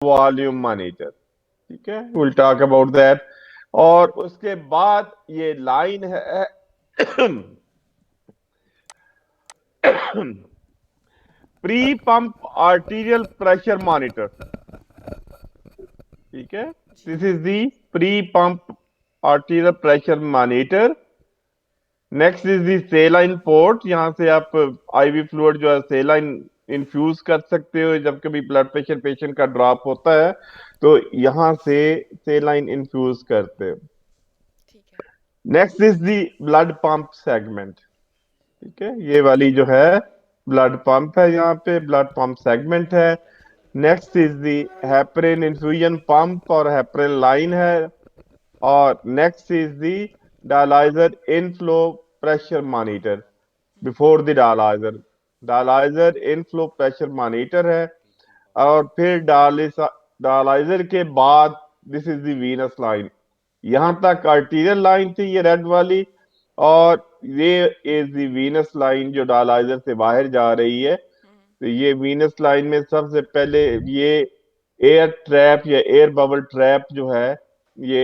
Volume monitor, ठीक है, will talk about that. और उसके बाद ये लाइन है pre pump arterial pressure monitor, ठीक है। जी this is the pre pump arterial pressure monitor. Next is the saline port, यहाँ से आप आईवी फ्लूइड जो है सेलाइन इन्फ्यूज कर सकते हो जब कभी ब्लड प्रेशर पेशेंट का ड्रॉप होता है, तो यहाँ से सेलाइन इन्फ्यूज करते हो। ठीक है। Next is the blood pump segment, ठीक है, ये वाली जो है ब्लड पंप है, यहाँ पे ब्लड पंप सेगमेंट है। Next is the heparin infusion pump और हेपरिन लाइन है। और next is the dialyser inflow pressure monitor before the dialyser, dialyser inflow pressure monitor है। और फिर डायलाइजर के बाद this is the Venus line, यहां तक आर्टीरियल लाइन थी ये रेड वाली, और ये इज द वीनस लाइन जो डायलाइजर से बाहर जा रही है। तो ये वीनस लाइन में सबसे पहले ये एयर ट्रैप या एयर बबल ट्रैप जो है ये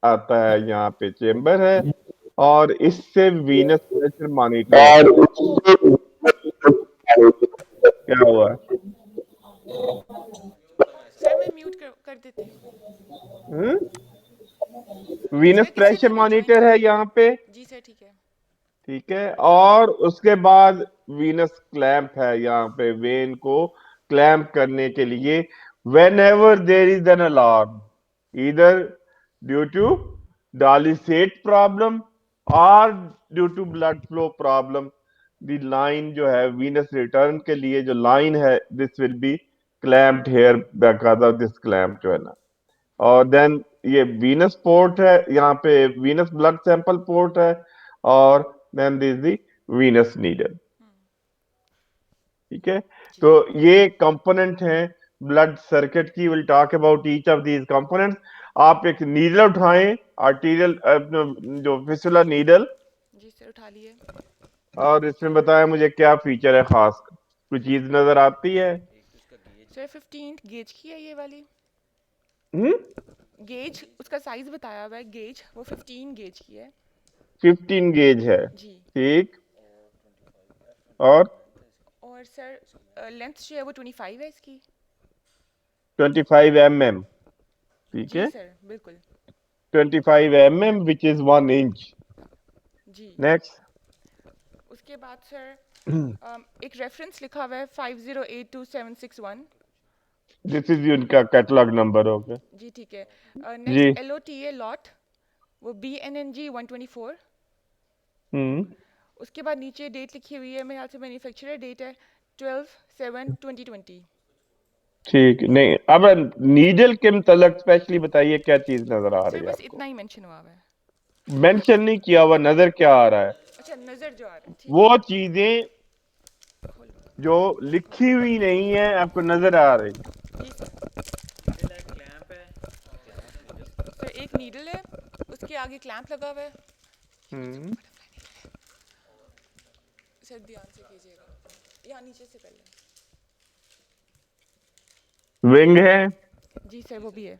आता है, यहाँ पे चेम्बर है, और इससे वीनस प्रेशर मॉनिटर और होता है। उससे क्या हुआ? सर मैं म्यूट कर देती हूँ। वीनस सर किसी प्रेशर को भी ज्वाइन मॉनिटर कर है लो। यहाँ पे, जी सर ठीक है। ठीक है। और उसके बाद वीनस क्लैंप है यहाँ पे, वेन को क्लैंप करने के लिए whenever there is an alarm, इधर ड्यू टू डालिसेट प्रॉब्लम और due to blood flow problem, the line जो है वीनस रिटर्न के लिए जो लाइन है this will be clamped here because of this clamp जो है ना। और देन ये वीनस पोर्ट है, यहाँ पे वीनस ब्लड सैंपल पोर्ट है। और then this the venous needle, ठीक है। जी तो ये कंपोनेंट हैं ब्लड सर्किट की, will talk about each of these components. आप एक नीडल उठाएं, आर्टीरियल जो फिस्टुला नीडल, जी सर उठा लिए। और इसमें बताया मुझे क्या फीचर है खास, कोई चीज नजर आती है? सर 15 गेज की है ये वाली। हम्म, गेज उसका साइज बताया हुआ है, गेज वो 15 गेज की है। 15 गेज है, जी। ठीक। और और सर लेंथ जो है वो 25 है इसकी। 25 mm, ठीक जी है। सर बिल्कुल। 25 mm which is 1 inch। जी। नेक्स्ट। उसके बाद सर एक रेफरेंस लिखा हुआ है 508271। दिस इज उनका कैटलॉग नंबर होगा। जी ठीक है। जी। नेक्स्ट LOTA लॉट, वो BNNG 124। हम्म। उसके बाद नीचे डेट लिखी हुई है, मेरे ख्याल से मैन्युफैक्चरर डेट है 12/7/2020। ठीक, नहीं अब नीडल के मतलब स्पेशली बताइए क्या चीज नजर आ सर रही है बस आपको? इतना ही मेंशन हुआ हुआ है। मेंशन नहीं किया हुआ, नजर क्या आ रहा है? अच्छा नज़र जो आ रहा है, ठीक वो है। चीजें खोलो। जो लिखी हुई नहीं है आपको नजर आ रही। जी सर। सर एक नीडल है, उसके आगे क्लैंप लगा हुआ है। ये नीचे हम्म। बटरफ्लाई नीडल है। सर ध्यान से कीजिएगा, यहाँ नीचे से कर लें। विंग है, जी सर वो भी है,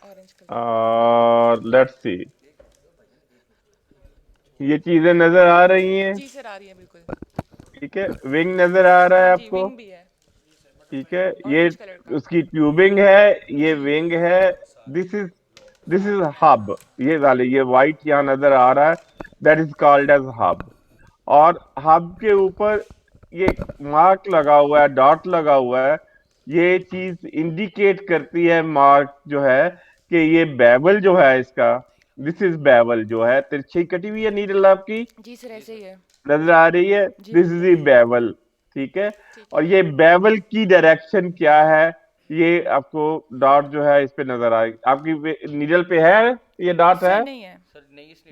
ऑरेंज कलर। और लेट्स सी, ये चीजें नजर आ रही हैं, जी सर आ रही है बिल्कुल। ठीक है। विंग नजर आ रहा है हाँ जी आपको, विंग भी है, ठीक है। ये ऑरेंज कलर का। उसकी ट्यूबिंग है, ये जी। विंग है। दिस इज हब, ये वाले ये वाइट यहाँ नजर आ रहा है, that is called as hub. और हब के ऊपर ये मार्क लगा हुआ है, डॉट लगा हुआ है, ये चीज इंडिकेट करती है, मार्क जो है, कि ये बेवल जो है इसका, दिस इज बेवल जो है तिरछी कटी हुई है नीडल आपकी जी सर ऐसे ही है। नजर आ रही है, जी दिस इज बिल्कुल। द बेवल, ठीक है। ठीक और है। ये बेवल की डायरेक्शन क्या है, ये आपको डॉट जो है इस पे नजर आएगी आपकी नीडल पे है, ये डॉट है? सर नहीं है।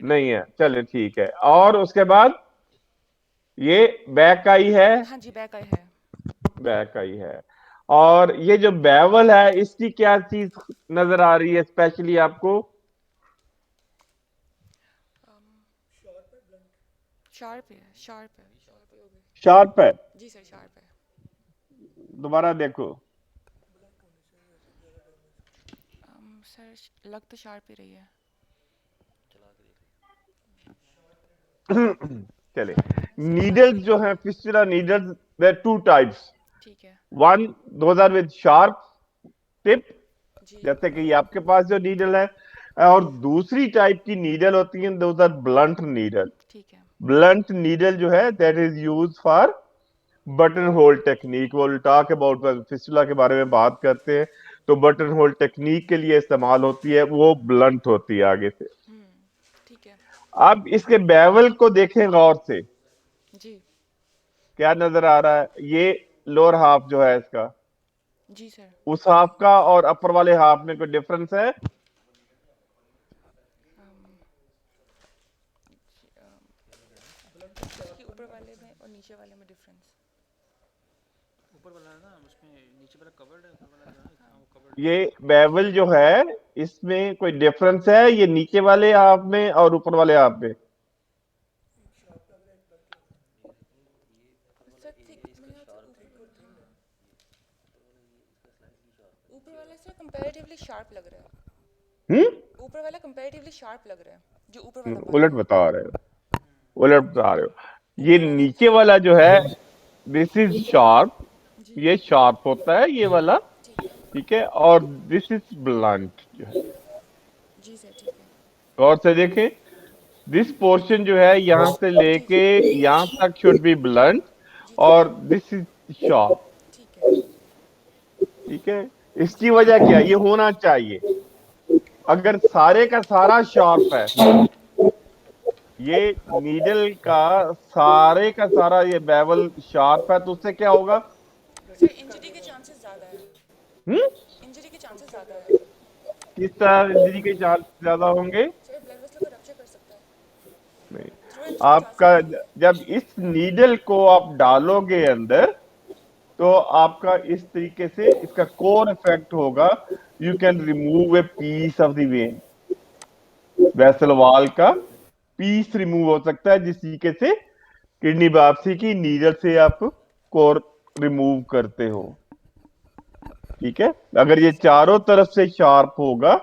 नहीं है, चलिए ठीक है। और उसके बाद ये बैक आई है, हाँ जी बैक आई है। बैक आई है। और ये जो बेवल है इसकी क्या चीज नजर आ रही है स्पेशली आपको? शार्प है, शार्प है। शार्प है, जी सर शार्प है। दोबारा देखो। सर लग तो शार्प ही रही है। चले, सिंपल नीडल्स सी। जो है fistula needles, there two types. ठीक है। One, those are with sharp tip, जी। जैसे कि ये आपके पास जो नीडल है, और दूसरी टाइप की नीडल होती है, दोज आर ब्लंट नीडल। ठीक है। ब्लंट नीडल जो है that is use for button whole technique. वो टॉक अबाउट फिस्टुला के बारे में बात करते हैं, तो बटन होल टेक्निक के लिए इस्तेमाल होती है, वो ब्लंट होती है आगे से। ठीक है। अब इसके बेवल को देखें गौर से, जी। क्या नजर आ रहा है? ये लोअर हाफ जो है इसका, जी सर। उस हाफ का और अपर वाले हाफ में कोई डिफरेंस है? इसके ऊपर वाले में और नीचे वाले में डिफरेंस। ऊपर वाला है ना, उसमें नीचे वाला कवर्ड है, ऊपर वाला जो है हाँ, वो कवर्ड ये बेवल जो है इसमें कोई डिफरेंस है ये नीचे वाले हाफ में और ऊपर वाले हाफ में? सर ठीक मैंने आपसे ऊपर वाला सर कंपैरेटिवली शार्प लग रहा है। हम्म ऊपर वाला कंपैरेटिवली शार्प लग रहा है, जो ऊपर वाला पार्ट उलट है। बता रहे हो, उलट बता रहे हो। ये ऊपर वाला नीचे वाला जो है दिस इज शार्प, जी। ये शार्प होता है ये वाला, ठीक है। ठीक है, और दिस इज ब्लंट जो है। जी सर ठीक है। गौर से देखें, दिस पोर्शन जो है यहां से जी लेके जी यहां तक शुड बी ब्लंट, जी जी। और दिस इज शार्प। ठीक है। ठीक है, इसकी वजह क्या है? ये होना चाहिए। अगर सारे का सारा शार्प है, ये नीडल का सारा ये बेवल शार्प है, तो उससे क्या होगा? सर इंजरी के चांसेस ज़्यादा है। हम्म इंजरी के चांसेस ज़्यादा है। किस तरह इंजरी के चांस ज्यादा होंगे? सर ब्लड वेसल को रप्चर कर सकता है। नहीं, थ्रू एंड थ्रू जा आपका सकती है। जब इस नीडल को आप डालोगे अंदर, तो आपका इस तरीके से इसका कोर इफेक्ट होगा। You can remove a piece of the vein, vessel wall का पीस रिमूव हो सकता है, जिस तरीके से किडनी बायोप्सी की नीडल से आप कोर रिमूव करते हो। ठीक है, अगर जी ये सर। चारों तरफ से शार्प होगा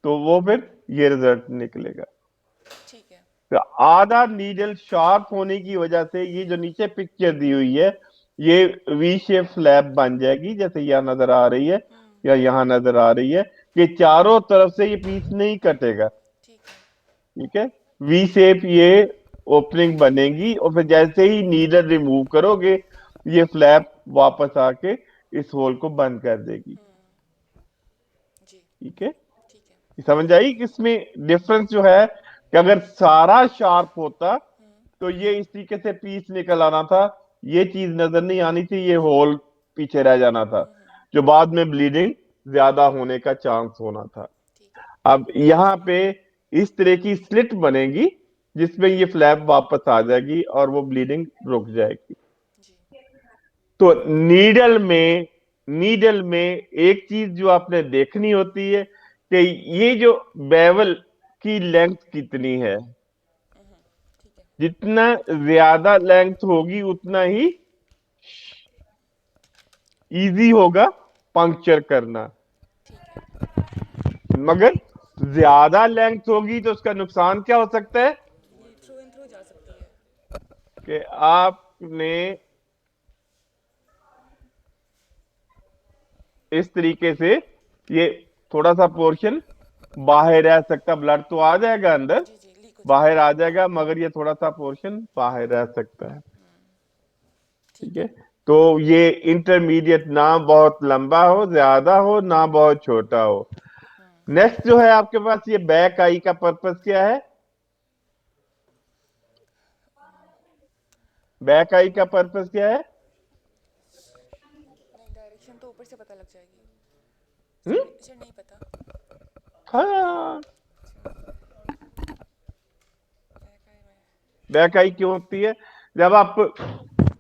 तो वो फिर ये रिजल्ट निकलेगा। ठीक है। तो आधा नीडल शार्प होने की वजह से ये जो नीचे पिक्चर दी हुई है, ये वी शेप फ्लैप बन जाएगी, जैसे यहां नजर आ रही है या यहां नजर आ रही है, कि चारों तरफ से ये पीस नहीं कटेगा। ठीक है। ठीक है, वी शेप ये ओपनिंग बनेगी, और फिर जैसे ही नीडल रिमूव करोगे, ये फ्लैप वापस आके इस होल को बंद कर देगी। जी। ठीक है, ठीक है। ये समझ आई कि इसमें डिफरेंस जो है, कि अगर सारा शार्प होता तो ये इस तरीके से पीस निकल आना था, ये चीज नजर नहीं आनी थी, ये होल पीछे रह जाना था, जो बाद में ब्लीडिंग ज्यादा होने का चांस होना था। ठीक है। अब यहाँ पे इस तरह की स्लिट बनेगी, जिसमें ये फ्लैप वापस आ जाएगी और वो ब्लीडिंग रुक जाएगी। जी। तो नीडल में एक चीज जो आपने देखनी होती है, कि ये जो बेवल की लेंथ कितनी है। ठीक है। जितना ज्यादा लेंथ होगी उतना ही इजी होगा पंक्चर करना। ठीक है। मगर ज्यादा लेंथ होगी तो उसका नुकसान क्या हो सकता है? ये थ्रू एंड थ्रू जा सकती है। कि आपने इस तरीके से ये थोड़ा सा पोर्शन बाहर रह सकता, ब्लड तो आ जाएगा अंदर, जी जी लीक हो जाएगा। बाहर आ जाएगा, मगर ये थोड़ा सा पोर्शन बाहर रह सकता है। ठीक ठीक है, है। तो ये इंटरमीडिएट, ना बहुत लंबा हो ज्यादा हो, ना बहुत छोटा हो। नेक्स्ट जो है आपके पास, ये बैक आई का पर्पस क्या है? बैक आई का पर्पस क्या है? नहीं डायरेक्शन तो ऊपर से पता लग जाएगी। हम्म सर नहीं पता। हाँ, बैक आई में। बैक आई क्यों होती है? जब आप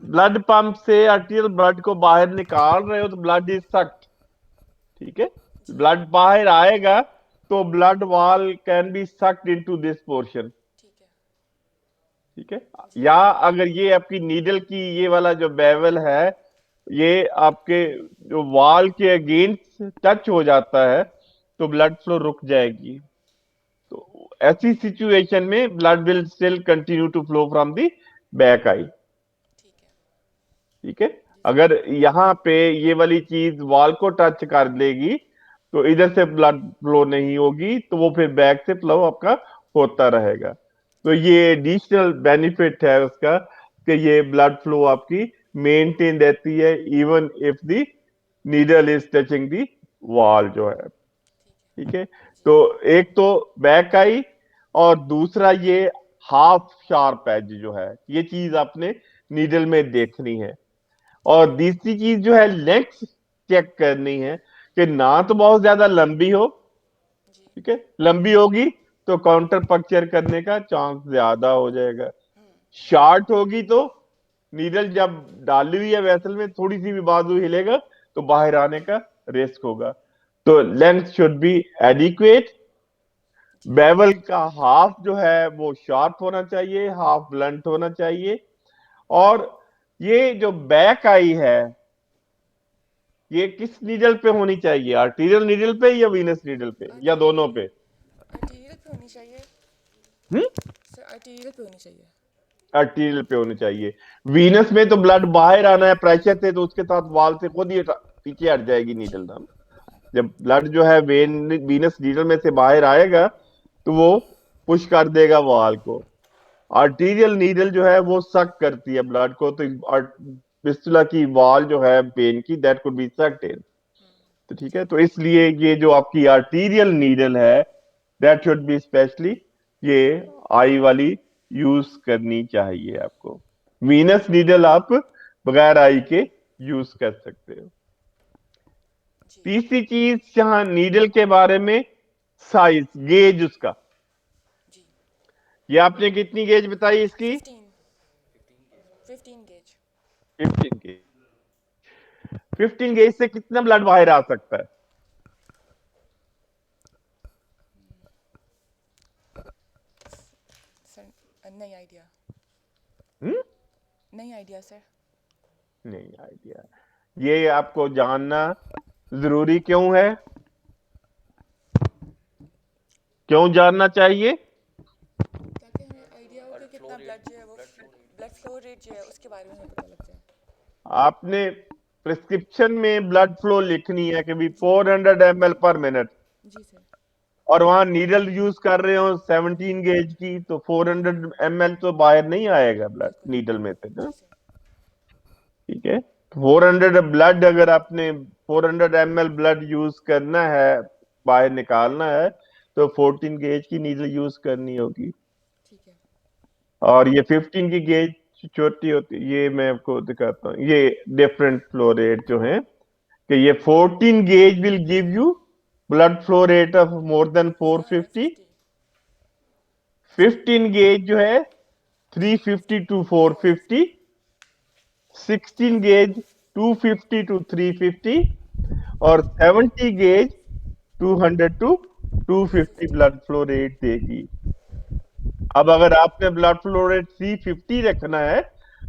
ब्लड पंप से आर्टियल ब्लड को बाहर निकाल रहे हो, तो ब्लड इज सक्ट। ठीक है, जी। ब्लड बाहर आएगा तो blood wall can be sucked into this portion. ठीक है। ठीक है, जी। या अगर ये आपकी नीडल की ये वाला जो बेवल है, ये आपके जो वॉल के अगेंस्ट टच हो जाता है तो ब्लड फ्लो रुक जाएगी। तो ऐसी सिचुएशन में blood will still continue to flow from the back eye. ठीक है। ठीक है, अगर यहाँ पे ये वाली चीज वॉल को टच कर लेगी तो इधर से ब्लड फ्लो नहीं होगी, तो वो फिर बैक से फ्लो आपका होता रहेगा। तो ये एडिशनल बेनिफिट है उसका कि ये ब्लड फ्लो आपकी मेंटेन रहती है even if the needle is touching the wall जो है। ठीक है, तो एक तो बैक आई और दूसरा ये हाफ शार्प एज जो है, ये चीज आपने नीडल में देखनी है। और तीसरी चीज जो है लेंथ चेक करनी है कि ना तो बहुत ज्यादा लंबी हो। जी। ठीक है, लंबी होगी तो काउंटर पंक्चर करने का चांस ज्यादा हो जाएगा। शॉर्ट होगी तो नीडल जब डाली हुई है वेसल में थोड़ी सी भी बाजू हिलेगा तो बाहर आने का रिस्क होगा। तो length should be adequate. Bevel का हाफ जो है वो शार्प होना चाहिए, हाफ ब्लंट होना चाहिए। और ये जो बैक आई है ये किस नीडल पे होनी चाहिए, आर्टीरियल नीडल पे या वीनस नीडल पे या दोनों पे? आर्टीरियल पे होनी चाहिए हम्म, सर, आर्टीरियल पे होनी चाहिए। आर्टीरियल पे होनी चाहिए। वीनस में तो ब्लड बाहर आना है प्रेशर से, तो उसके साथ वाल से खुद ही पीछे हट जाएगी नीडल ना। जब ब्लड जो है वेन वीनस नीडल में से बाहर आएगा तो वो पुश कर देगा वॉल को। आर्टीरियल नीडल जो है वो सक करती है ब्लड को, तो फिस्टुला की वॉल जो है पेन की दैट कुड बी सक्ड इन। तो ठीक है, तो इसलिए ये जो आपकी आर्टीरियल नीडल है दैट शुड बी स्पेशली ये आई वाली यूज करनी चाहिए आपको। वीनस नीडल आप बगैर आई के यूज कर सकते हो। जी। तीसरी चीज जहां नीडल के बारे में, साइज गेज उसका। जी। ये आपने कितनी गेज बताई इसकी? 15 गेज। 15 गेज। 15 गेज से कितना ब्लड बाहर आ सकता है? सर नहीं आइडिया, हम्म, नहीं आइडिया सर। नहीं आइडिया। ये आपको जानना जरूरी क्यों है? क्यों जानना चाहिए? ताकि हमें आइडिया हो कि कितना ब्लड जो है वो ब्लड फ्लो रेट जो है उसके बारे में हमें पता लग जाए। आपने प्रिस्क्रिप्शन में ब्लड फ्लो लिखनी है कि भी 400 ml पर मिनट, जी सर। और वहां नीडल यूज कर रहे हो 17 गेज की, तो 400 ml तो बाहर नहीं आएगा ब्लड बिल्कुल। नीडल में से ना। जी सर। ठीक है, 400 ब्लड अगर आपने 400 ml ब्लड यूज करना है, बाहर निकालना है, तो 14 गेज की नीडल यूज करनी होगी। ठीक है। और ये 15 की गेज छोटी होती है। ये मैं आपको दिखाता हूँ, ये डिफरेंट फ्लो रेट जो है कि ये 14 gauge will give you blood flow rate of more than 450। 15 gauge जो है 350 टू 450। 16 gauge 250 to 350। और 70 gauge 200 to 250 blood flow rate देगी। अब अगर आपने ब्लड फ्लो रेट 350 रखना है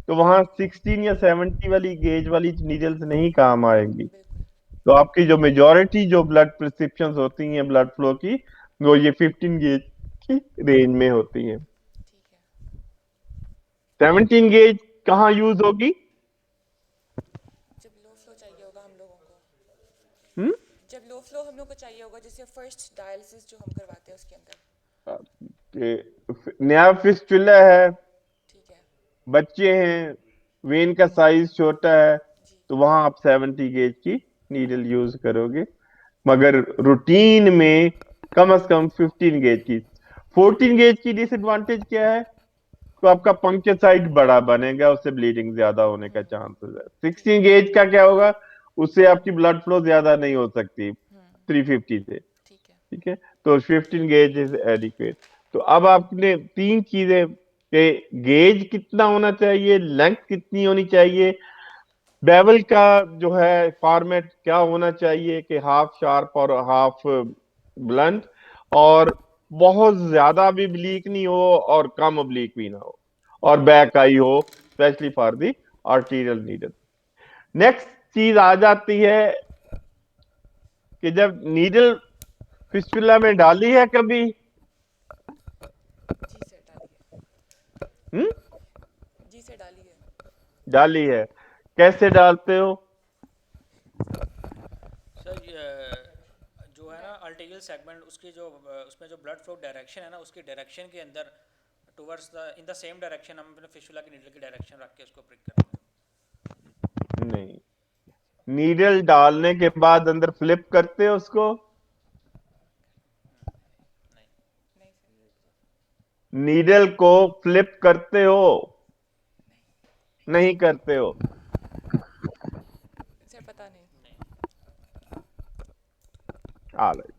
तो वहां 16 या 70 वाली गेज वाली नीडल्स नहीं काम आएंगी। बिल्कुल। तो आपकी जो मेजॉरिटी जो ब्लड प्रिस्क्रिप्शन होती हैं ब्लड फ्लो की, वो ये 15 गेज की रेंज में होती हैं। ठीक है। 17 गेज कहाँ यूज होगी? जब लो फ्लो चाहिए होगा हम लोगों को, हम्म, जब लो फ्लो हम लोग को चाहिए होगा, जैसे फर्स्ट डायलिसिस जो हम करवाते हैं उसके अंदर। नया फिस्टुला है, ठीक है। बच्चे हैं, वेन का साइज छोटा है, जी। तो वहां आप 70 गेज की नीडल यूज करोगे। मगर रूटीन में कम से कम 15 गेज की। 14 गेज की डिसएडवांटेज क्या है? तो आपका पंक्चर साइट बड़ा बनेगा, उससे ब्लीडिंग ज्यादा होने का चांसेस है। 16 गेज का क्या होगा? उससे आपकी ब्लड फ्लो ज्यादा नहीं हो सकती 350 से। ठीक है। ठीक है, तो 15 गेज इज एडिक्वेट। तो अब आपने तीन चीजें कि गेज कितना होना चाहिए, लेंथ कितनी होनी चाहिए, बेवल का जो है फॉर्मेट क्या होना चाहिए कि हाफ शार्प और हाफ ब्लंट, और बहुत ज्यादा भी ब्लीक नहीं हो और कम ब्लीक भी ना हो, और बैक आई हो, specially for the arterial needle. Next चीज आ जाती है कि जब नीडल फिस्टुला में डाली है कभी, जी सर डाली है। हम्म, जी सर डाली है। डाली है, कैसे डालते हो? सर जो है ना अल्टीरियर सेगमेंट उसकी जो उसमें जो ब्लड फ्लो डायरेक्शन है ना, उसकी डायरेक्शन के अंदर towards the in the same direction हम अपने फिशुला की नीडल की डायरेक्शन रख के उसको प्रिक करते हैं। नहीं, नीडल डालने के बाद अंदर फ्लिप करते हो उसको, नहीं। नहीं सर। नीडल को फ्लिप करते हो? नहीं करते हो। सर पता नहीं। नहीं। ऑलराइट,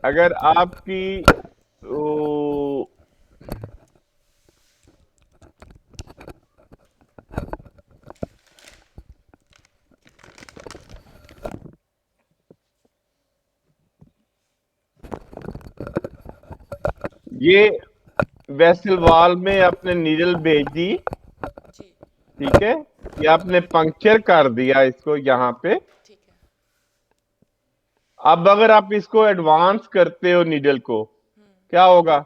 अगर आपकी ओ, ये वेसल वॉल में आपने नीडल भेज दी, जी ठीक है, ये आपने पंक्चर कर दिया इसको यहां पे। ठीक है। अब अगर आप इसको एडवांस करते हो नीडल को, क्या होगा?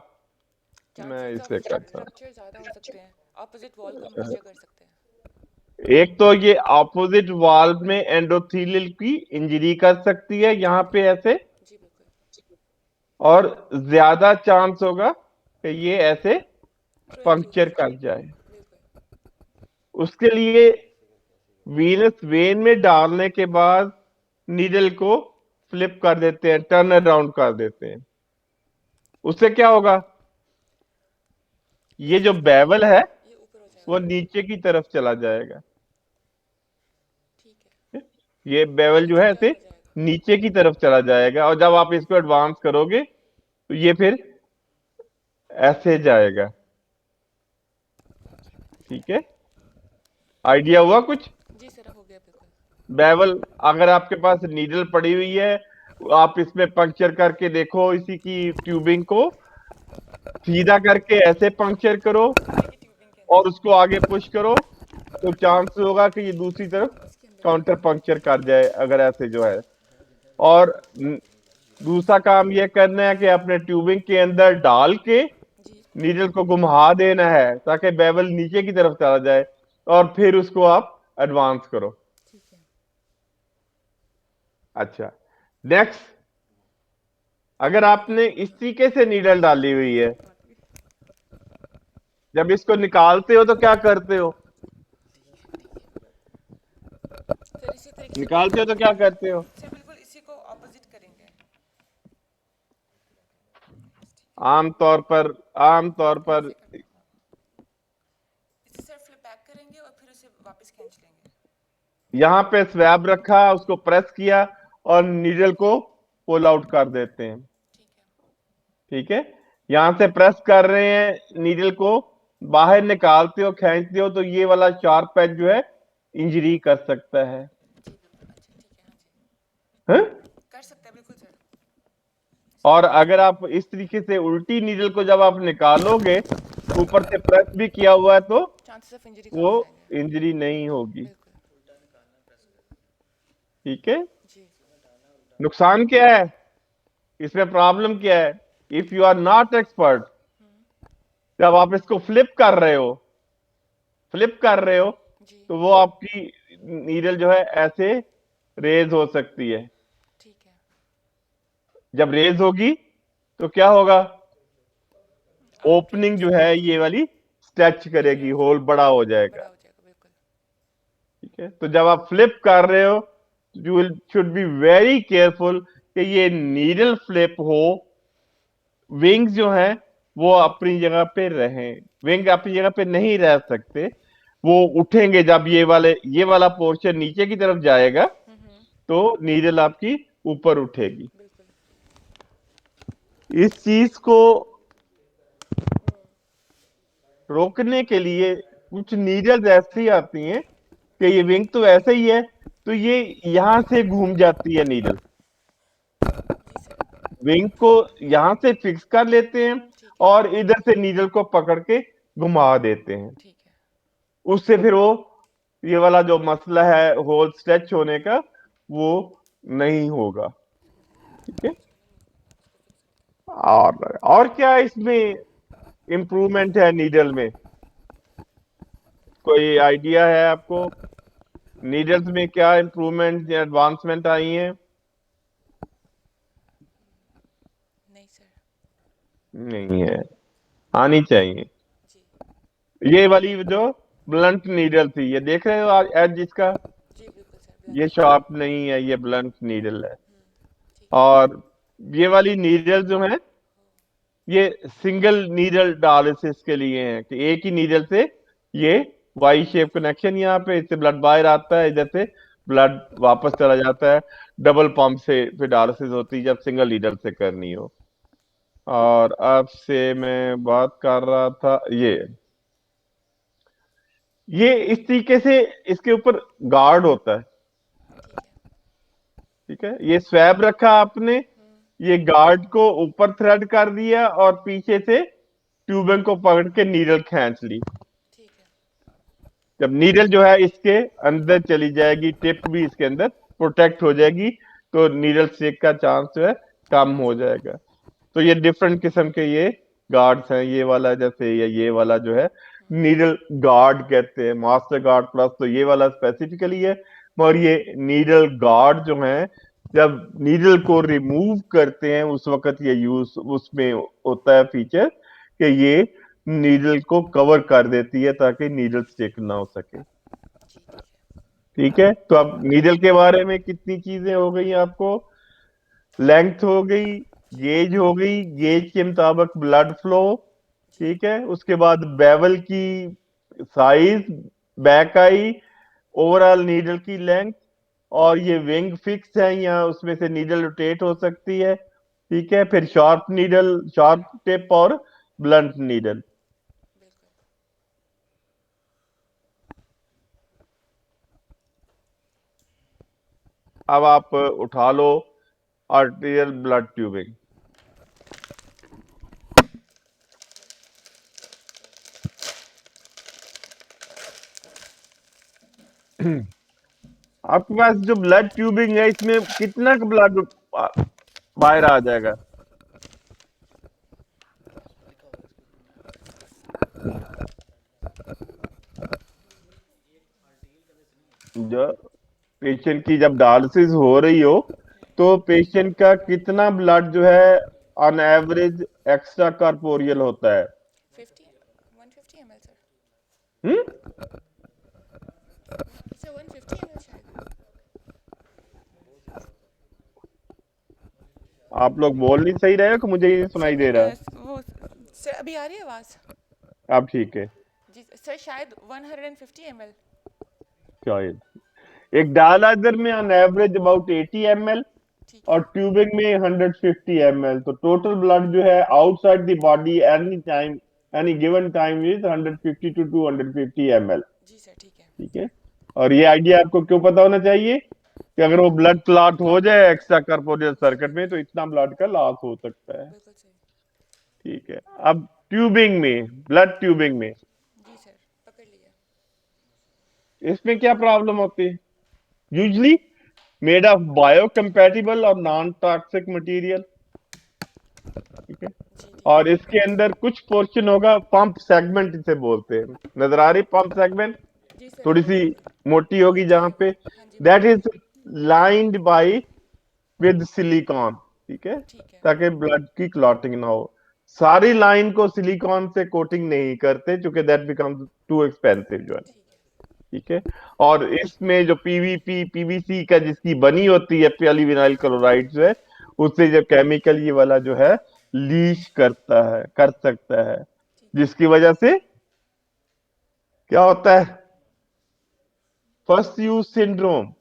मैं चांसेस इसे ऑफ करता रप्चर ज़्यादा हो सकते हैं। ऑपोजिट वॉल को हम रप्चर कर सकते हैं। हूं। एक तो ये ऑपोजिट वॉल में एंडोथेलियल की इंजरी कर सकती है यहां पे ऐसे, जी बिल्कुल। और ज्यादा चांस होगा कि ये ऐसे थ्रू एंड थ्रू पंक्चर हो कर जाए। जाए। बिल्कुल। उसके लिए वीनस वेन में डालने के बाद नीडल को फ्लिप कर देते हैं, टर्न अराउंड कर देते हैं। उससे क्या होगा? ये जो बेवल है ये ऊपर हो वो जाएगा। नीचे की तरफ चला जाएगा। ठीक है। ये बेवल जो नीचे है की ऐसे ओर जाएगा। नीचे की तरफ चला जाएगा, और जब आप इसको एडवांस करोगे तो ये फिर ऐसे जाएगा। ठीक है, आइडिया हुआ कुछ? जी सर हो गया बिल्कुल। बेवल, अगर आपके पास नीडल पड़ी हुई है, आप इसमें पंक्चर करके देखो, इसी की ट्यूबिंग को सीधा करके ऐसे पंक्चर करो ये ट्यूबिंग के और अंदर उसको आगे पुश करो, तो चांस होगा कि ये दूसरी तरफ इसके अंदर काउंटर पंक्चर कर जाए, अगर ऐसे जो है। और दूसरा काम यह करना है कि अपने ट्यूबिंग के अंदर डाल के जी नीडल को घुमा देना है ताकि बेवल नीचे की तरफ चला जाए, और फिर उसको आप एडवांस करो। ठीक है। अच्छा, नेक्स्ट, अगर आपने इस तरीके से नीडल डाली हुई है, जब इसको निकालते हो तो क्या करते हो? सर इसी तरीके से निकालते हो तो क्या करते हो? सर बिल्कुल इसी को ऑपोजिट करेंगे। आमतौर पर इसे सर फ्लिप बैक करेंगे और फिर उसे वापस खींच लेंगे। यहां पे स्वैब रखा, उसको प्रेस किया और नीडल को पुल आउट कर देते हैं। ठीक है। ठीक है, यहां से प्रेस कर रहे हैं, नीडल को बाहर निकालते हो, खींचते हो, तो ये वाला शार्प एज जो है इंजरी कर सकता है। जी बिल्कुल। अच्छा ठीक है। हाँ जी हैं? कर सकते हैं बिल्कुल सर। और अगर आप इस तरीके से उल्टी नीडल को जब आप निकालोगे, ऊपर से प्रेस भी किया हुआ है, तो चांसेस ऑफ इंजरी कम वो हो जाएंगे। इंजरी नहीं होगी। बिल्कुल। ठीक है, जी नुकसान क्या है इसमें, प्रॉब्लम क्या है? If you are not expert, जब आप इसको फ्लिप कर रहे हो जी तो वो आपकी नीडल जो है ऐसे रेज हो सकती है। ठीक है। जब रेज होगी तो क्या होगा? आपके ओपनिंग जो है ये वाली स्ट्रेच करेगी, होल बड़ा हो जाएगा। बड़ा हो जाएगा बिल्कुल। ठीक है, तो जब आप फ्लिप कर रहे हो, you will should be very careful कि ये नीडल फ्लिप हो, विंग्स जो हैं वो अपनी जगह पे रहें। विंग अपनी जगह पे नहीं रह सकते, वो उठेंगे जब ये वाला पोर्शन नीचे की तरफ जाएगा, तो नीडल आपकी ऊपर उठेगी। बिल्कुल। इस चीज को रोकने के लिए कुछ नीडल्स ऐसी आती हैं कि ये विंग तो ऐसे ही है, तो ये यहां से घूम जाती है नीडल, जी सर। विंग को यहां से फिक्स कर लेते हैं ठीक है। और इधर से नीडल को पकड़ के घुमा देते हैं। ठीक है। उससे फिर वो ये वाला जो मसला है होल स्ट्रेच होने का वो नहीं होगा। ठीक है। और क्या इसमें इम्प्रूवमेंट है नीडल में? कोई आइडिया है आपको नीडल्स में क्या इम्प्रूवमेंट या एडवांसमेंट आई है? नहीं सर। नहीं है, आनी चाहिए। जी ये वाली जो ब्लंट नीडल थी, ये देख रहे हो आज एज इसका, जी बिल्कुल सर, ये ब्लैक। शार्प नहीं है, ये ब्लंट नीडल है। ठीक है। और ये वाली नीडल जो है ये सिंगल नीडल डायलिसिस के लिए है कि एक ही नीडल से ये वाई शेप कनेक्शन यहाँ पे, इससे ब्लड बाहर आता है, इधर से ब्लड वापस चला जाता है। डबल पंप से फिर डायलिसिस होती है जब सिंगल नीडल से करनी हो। और अब से मैं बात कर रहा था ये इस तरीके से इसके ऊपर गार्ड होता है। ठीक है, ये स्वैब रखा आपने, ये गार्ड को ऊपर थ्रेड कर दिया और पीछे से ट्यूबिंग को पकड़ के नीडल खींच ली। ठीक है। जब नीडल जो है इसके अंदर चली जाएगी, टिप भी इसके अंदर प्रोटेक्ट हो जाएगी, तो नीडल स्टिक का चांस जो है कम हो जाएगा। तो ये डिफरेंट किस्म के ये गार्ड्स हैं, ये वाला जैसे ये वाला जो है नीडल गार्ड कहते हैं, मास्टर गार्ड प्लस, तो ये वाला स्पेसिफिकली है। और ये नीडल गार्ड जो है जब नीडल को रिमूव करते हैं उस वक्त ये यूज उसमें होता है फीचर कि ये नीडल को कवर कर देती है ताकि नीडल स्टिक ना हो सके। जी ठीक है। ठीक है, तो अब नीडल के बारे में कितनी चीजें हो गई आपको? लेंथ हो गई, गेज हो गई, गेज के मुताबिक ब्लड फ्लो। ठीक है, उसके बाद बेवल की size, back I, overall needle की लेंथ, और ये विंग फिक्स है या उसमें से नीडल रोटेट हो सकती है। ठीक है, फिर शार्प नीडल, शार्प टिप और ब्लंट नीडल। बिल्कुल। अब आप उठा लो आर्टेरियल ब्लड ट्यूबिंग। आपके पास जो ब्लड ट्यूबिंग है इसमें कितना ब्लड बाहर आ जाएगा? जो पेशेंट की जब डायलिसिस हो रही हो तो पेशेंट का कितना ब्लड जो है ऑन एवरेज एक्स्ट्रा कार्पोरियल होता है? 150 ml सर। हम्म? सर 150 ml शायद। आप लोग बोल नहीं सही रहे हो कि मुझे ये सुनाई दे रहा है? वो सर अभी आ रही है आवाज़? अब ठीक है। जी सर शायद 150 ml। शायद एक डायलाइजर में ऑन एवरेज अबाउट 80 ml ठीक और है। ट्यूबिंग में 150 ml, तो टोटल ब्लड जो है outside the body any time, any given time is 150 to 250 ml। जी सर ठीक है। ठीक है, और ये आइडिया आपको क्यों पता होना चाहिए कि अगर वो ब्लड क्लॉट हो जाए एक्स्ट्रा कार्पोरियल सर्किट में तो इतना ब्लड का लॉस हो सकता है। बिल्कुल सही। ठीक है, अब ट्यूबिंग में, ब्लड ट्यूबिंग में जी सर पकड़ लिया। इसमें क्या प्रॉब्लम होती है? यूजली मेड ऑफ बायोकम्पैटिबल और नॉन टॉक्सिक मटेरियल। ठीक है, जी ठीक और है। इसके अंदर कुछ पोर्शन होगा पंप सेगमेंट इसे बोलते हैं, नजर आ रही पंप सेगमेंट? जी सर थोड़ी सी मोटी होगी जहां पे, हाँ जी दैट बिल्कुल। Is lined by with silicon. ठीक है, ठीक है। ताकि ब्लड की क्लॉटिंग ना हो। सारी लाइन को सिलिकॉन से कोटिंग नहीं करते क्योंकि दैट बिकम्स टू एक्सपेंसिव जो है। ठीक है। ठीक है, और इसमें जो पीवीपी पीवीसी का जिसकी बनी होती है पॉलीविनाइल क्लोराइड जो है, उससे जो केमिकल ये वाला जो है लीच करता है, कर सकता है, ठीक है। जिसकी वजह से क्या होता है? First use syndrome.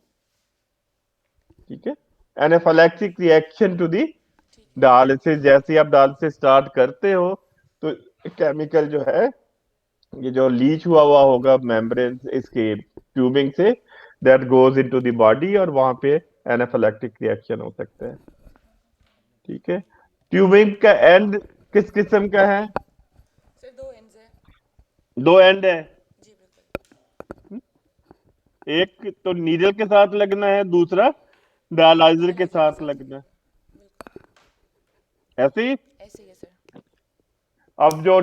ठीक है, एनाफिलैक्सिक रिएक्शन टू दी ठीक है। डायलिसिस। जैसे ही आप डायलिसिस स्टार्ट करते हो तो केमिकल जो है ये जो लीच हुआ होगा मेम्ब्रेन इसके ट्यूबिंग से, that goes into the body और वहां पे एनाफिलैक्टिक रिएक्शन हो सकता है। ठीक है, ट्यूबिंग का एंड किस किस्म का है? सर 2 एंड्स है। दो एंड है। जी बिल्कुल। एक तो नीडल के साथ लगना है, दूसरा डायलाइजर के साथ लगना है, बिल्कुल ऐसे ही। ऐसे ही है सर। अब जो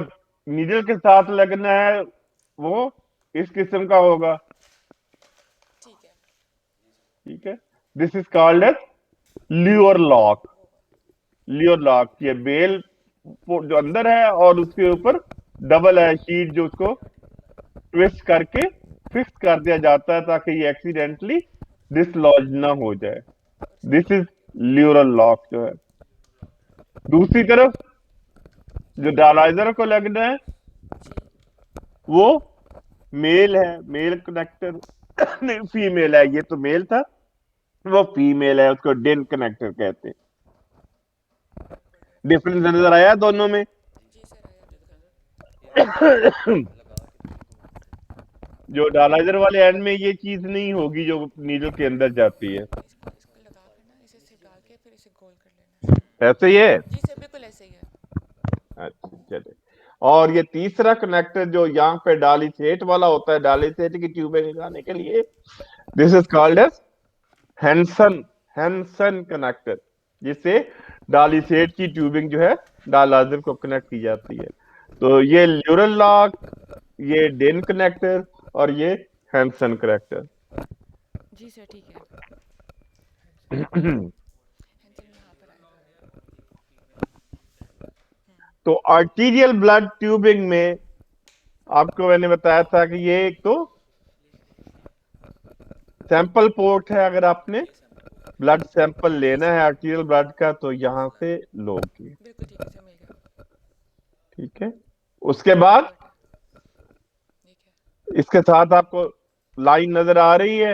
नीडल के साथ लगना है वो इस किस्म का होगा, ठीक है। ठीक है। This is called as luer lock. Luer lock, ये बेल जो अंदर है और उसके ऊपर डबल है शीट जो उसको ट्विस्ट करके फिक्स कर दिया जाता है ताकि ये एक्सीडेंटली डिसलॉज ना हो जाए। दिस इज ल्यूरल लॉक जो है। दूसरी तरफ जो डायलाइजर को लगना है जी वो मेल है, मेल कनेक्टर नहीं फीमेल है, ये तो मेल था, वो फीमेल है, उसको डिन कनेक्टर कहते हैं। डिफरेंस नजर आया दोनों में? जी सर जो डायलाइजर वाले एंड में ये चीज नहीं होगी जो नीडल के अंदर जाती है, इसको इसको लगा कर ना इसे सिर्फ डाल के फिर इसे गोल कर लेना है। ऐसे ही है। जी सर बिल्कुल ऐसे ही है। अच्छा चले। और ये तीसरा कनेक्टर जो यहाँ पे डालिसेट वाला होता है, डालिसेट की ट्यूबें लगाने के लिए, this is called as Hansen, Hansen connector, जिससे डालिसेट की ट्यूबिंग जो है डायलाइजर को कनेक्ट की जाती है। तो ये ल्यूरल लॉक, ये डेन कनेक्टर और ये हैंसन कनेक्टर। जी सर ठीक है। हैंसल यहाँ पर आएगा। तो आर्टीरियल ब्लड ट्यूबिंग में आपको मैंने बताया था कि ये एक तो सैंपल पोर्ट है, अगर आपने ब्लड सैंपल लेना है आर्टीरियल ब्लड का तो यहां से लोगे, बिल्कुल ठीक है सर मिल गया। ठीक है। उसके बाद ठीक है। इसके साथ आपको लाइन नजर आ रही है,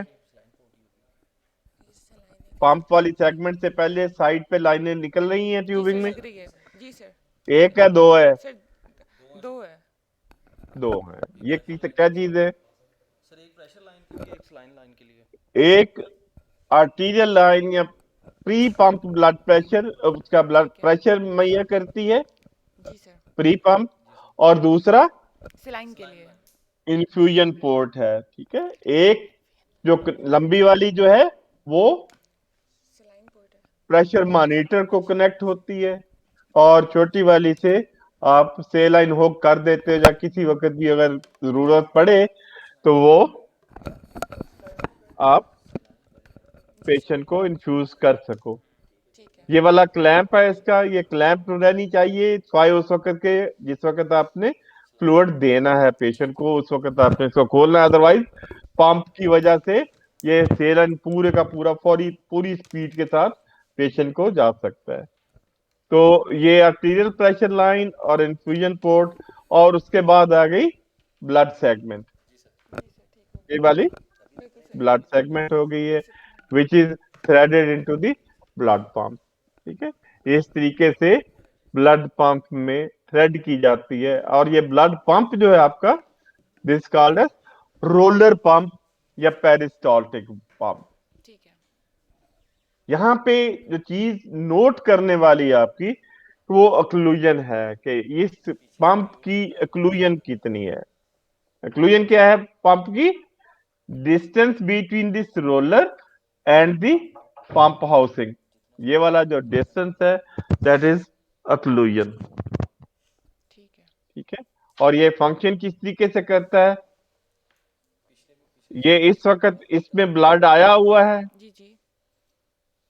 इससे लाइनिंग पंप वाली सेगमेंट से पहले साइड पे लाइनें निकल रही हैं जी ट्यूबिंग सर में। लग रही है। जी सर। एक है, दो है? सर दो है। दो है। ये क्या चीज है? सर एक प्रेशर लाइन के लिए, एक सलाइन लाइन के लिए। एक आर्टीरियल लाइन या प्री पंप ब्लड प्रेशर, उसका ब्लड ठीक है। प्रेशर मुहैया करती है जी सर। प्री पंप, और दूसरा सिलाइन के लिए। इन्फ्यूजन पोर्ट है, ठीक है। एक जो लंबी वाली जो है वो सिलाइन पोर्ट है। प्रेशर मॉनिटर को कनेक्ट होती है, और छोटी वाली से आप सेलाइन होक कर देते हो, या किसी वक्त भी अगर जरूरत पड़े तो वो आप पेशेंट को इन्फ्यूज कर सको। ठीक है। ये वाला क्लैंप है इसका, ये क्लैंप रहनी चाहिए स्वाय उस वक्त के जिस वक्त आपने फ्लूइड देना है पेशेंट को, उस वक्त आपने इसको खोलना है, अदरवाइज पंप की वजह से ये सेलन पूरे का पूरा फौरी पूरी स्पीड के साथ पेशेंट को जा सकता है। तो ये आर्टीरियल प्रेशर लाइन और इन्फ्यूजन पोर्ट, और उसके बाद आ गई ब्लड सेगमेंट। ये वाली बिल्कुल सही। ब्लड सेगमेंट हो गई है, which is threaded into the blood pump, ठीक है। इस तरीके से ब्लड पंप में थ्रेड की जाती है, और ये ब्लड पंप जो है आपका, this called as roller pump या पेरिस्टाल्टिक पंप। ठीक है। यहाँ पे जो चीज नोट करने वाली है आपकी, वो अक्लूजन है कि इस पंप की अक्लूजन कितनी है। अक्लूजन क्या है पंप की? Distance between this roller and the pump housing, ये वाला जो डिस्टेंस है दैट इज अक्लूजन, ठीक है। ठीक है। और ये फंक्शन किस तरीके से करता है? ये इस वक्त इसमें ब्लड आया हुआ है, जी जी।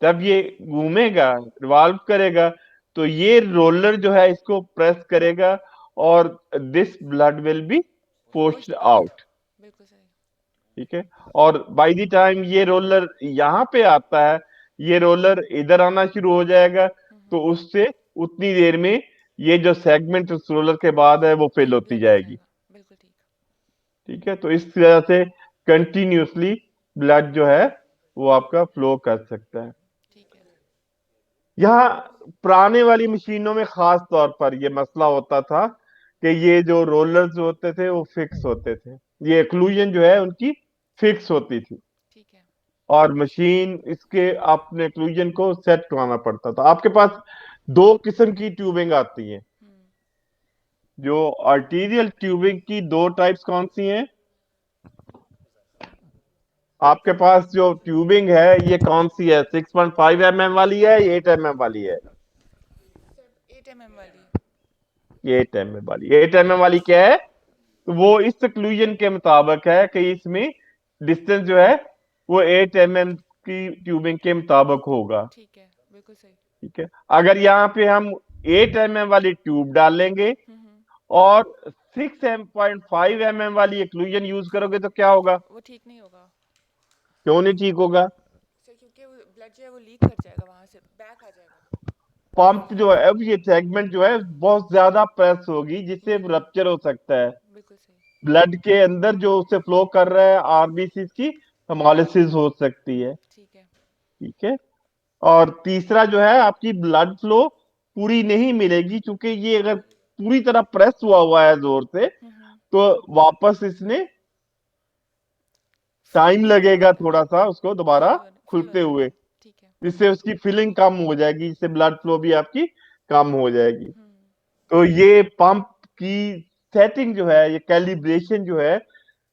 जब ये घूमेगा रिवॉल्व करेगा तो ये रोलर जो है इसको प्रेस करेगा, और this blood will be pushed out, बिल्कुल सही। ठीक है। और बाय द टाइम ये रोलर यहाँ पे आता है, ये रोलर इधर आना शुरू हो जाएगा, तो उससे उतनी देर में ये जो सेगमेंट उस रोलर के बाद है वो फिल होती ब्लड हो जाएगी, जाएगा। बिल्कुल ठीक। ठीक है। तो इस तरह से कंटिन्यूसली ब्लड जो है वो आपका फ्लो कर सकता है। ठीक है। यहाँ पुराने वाली मशीनों में खास तौर पर ये मसला होता था कि ये जो रोलर्स होते थे वो फिक्स होते थे, ये एक्लूजन जो है उनकी फिक्स होती थी, ठीक है। और मशीन इसके अपने एक्लूजन को सेट करवाना पड़ता था। आपके पास दो किस्म की ट्यूबिंग आती हैं। जो आर्टीरियल ट्यूबिंग की दो टाइप्स कौन सी हैं? आपके पास जो ट्यूबिंग है ये कौन सी है, 6.5 mm वाली है, 8 mm वाली है? 8 mm वाली। ये 8 mm वाली, 8 mm वाली क्या है? तो वो इस कंक्लूजन के मुताबिक है कि इसमें डिस्टेंस जो है वो 8 mm की ट्यूबिंग के मुताबिक होगा। ठीक है, बिल्कुल सही। ठीक है, अगर यहाँ पे हम 8 mm वाली ट्यूब डालेंगे और 6.5 mm वाली एक्लूजन यूज करोगे तो क्या होगा? वो ठीक नहीं होगा क्यों नहीं ठीक होगा? सर, क्योंकि वो ब्लड जो है वो लीक कर जाएगा, वहां से बैक आ जाएगा। पंप जो है, अब ये सेगमेंट जो है बहुत ज्यादा प्रेस होगी जिससे रप्चर हो सकता है। बिल्कुल सही। ब्लड के अंदर जो उसे फ्लो कर रहा है आरबीसी की हेमोलिसिस हो सकती है। ठीक है। ठीक है, और तीसरा जो है आपकी ब्लड फ्लो पूरी नहीं मिलेगी, क्योंकि ये अगर पूरी तरह प्रेस हुआ है जोर से तो वापस इसने टाइम नहीं होने लगेगा वाला, थोड़ा सा उसको दोबारा फुल खुलते होने में। हुए, ठीक है। जिससे उसकी फिलिंग कम हो जाएगी, जिससे ब्लड फ्लो भी आपकी कम हो जाएगी। तो ये पंप की सेटिंग जो है, ये कैलिब्रेशन जो है,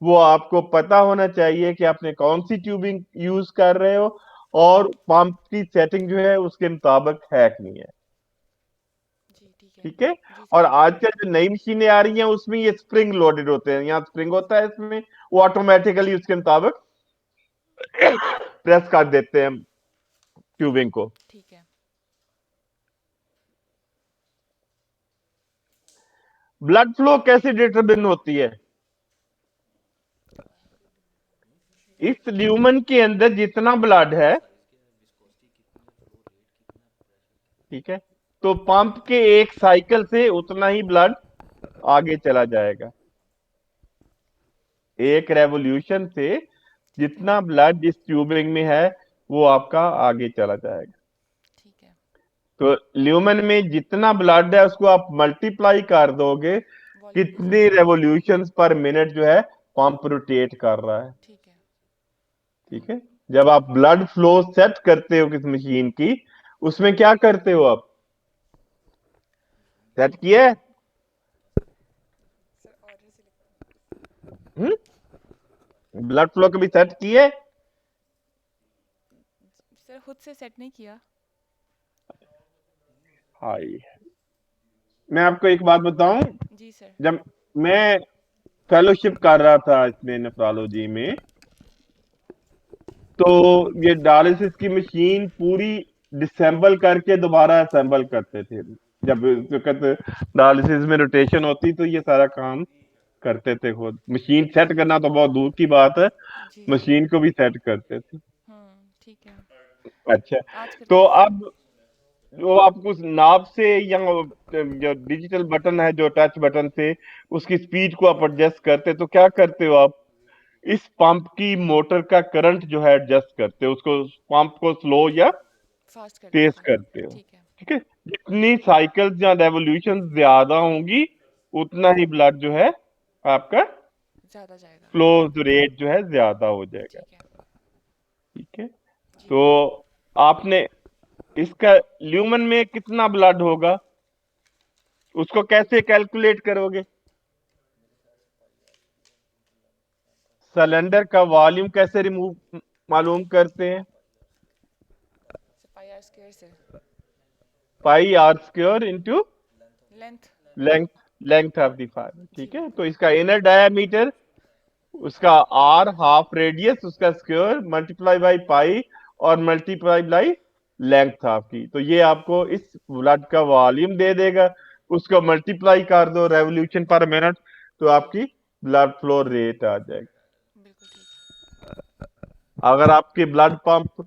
वो आपको पता होना चाहिए कि आपने कौन सी ट्यूबिंग यूज कर रहे हो और पंप की सेटिंग जो है उसके मुताबिक है कि नहीं है। जी ठीक है। ठीक है, जी और सर। आजकल जो नई मशीनें आ रही हैं उसमें ये स्प्रिंग लोडेड होते हैं, यहाँ स्प्रिंग होता है इसमें, वो ऑटोमेटिकली उसके मुताबिक प्रेस कर देते हैं ट्यूबिंग को। ठीक है। ब्लड फ्लो कैसे डिटरमिन होती है? इस ल्यूमन के अंदर जितना ब्लड है, ठीक है, तो पंप के एक साइकिल से उतना ही ब्लड आगे चला जाएगा। एक रेवोल्यूशन से जितना ब्लड जिस ट्यूबिंग में है वो आपका आगे चला जाएगा। ठीक है। तो ल्यूमन में जितना ब्लड है उसको आप मल्टीप्लाई कर दोगे, वॉल्यूम के कितने रेवोल्यूशंस पर मिनट जो है पंप रोटेट कर रहा है। ठीक है। ठीक है, जब आप ब्लड फ्लो सेट करते हो किस मशीन की, उसमें क्या करते हो आप? सेट किया है? सर ऑर्डर से लिखते ब्लड फ्लो कभी सेट किए? सर, खुद से सेट नहीं किया। हाय, मैं आपको एक बात बताऊं, जी सर। जब मैं फेलोशिप कर रहा था इसमें नेफ्रोलॉजी में, तो ये डायलिसिस की मशीन पूरी डिसेंबल करके दोबारा असेंबल करते थे। जब डायलिसिस में रोटेशन होती तो ये सारा काम करते थे खुद। मशीन सेट करना तो बहुत दूर की बात है, जी सर। मशीन को भी सेट करते थे। ठीक है। अच्छा, आज तो करते हैं सर। अब जो आपको उस नाप से या जो डिजिटल बटन है, जो टच बटन से उसकी स्पीड को आप एडजस्ट करते, तो क्या करते हो आप? इस पंप की मोटर का करंट जो है एडजस्ट करते हो, उसको पंप को स्लो या फास्ट कर तेज देते हैं। करते हो। ठीक है। ठीक है, जितनी साइकिल्स या रेवोल्यूशन ज्यादा होंगी उतना ही ब्लड जो है आपका ज़्यादा जाएगा। फ्लो रेट जो है ज्यादा हो जाएगा। ठीक है। ठीक है, जी। तो आपने इसका ल्यूमन में कितना ब्लड होगा उसको कैसे कैलकुलेट करोगे? सिलेंडर का वॉल्यूम कैसे रिमूव मालूम करते हैं? सर पाई आर स्क्वायर से। Pi r square into length. Length, length of the fiber. जी ठीक है, बिल्कुल। तो इसका इनर डायामीटर, उसका आर हाफ रेडियस, उसका स्क्वायर मल्टीप्लाई बाई पाई और मल्टीप्लाई बाई लेंथ आपकी, तो ये आपको इस ब्लड का वॉल्यूम दे देगा। उसको मल्टीप्लाई कर दो रेवोल्यूशन पर मिनट, तो जी आपकी ब्लड फ्लो रेट आ जाएगी। बिल्कुल ठीक। अगर आपके ब्लड पंप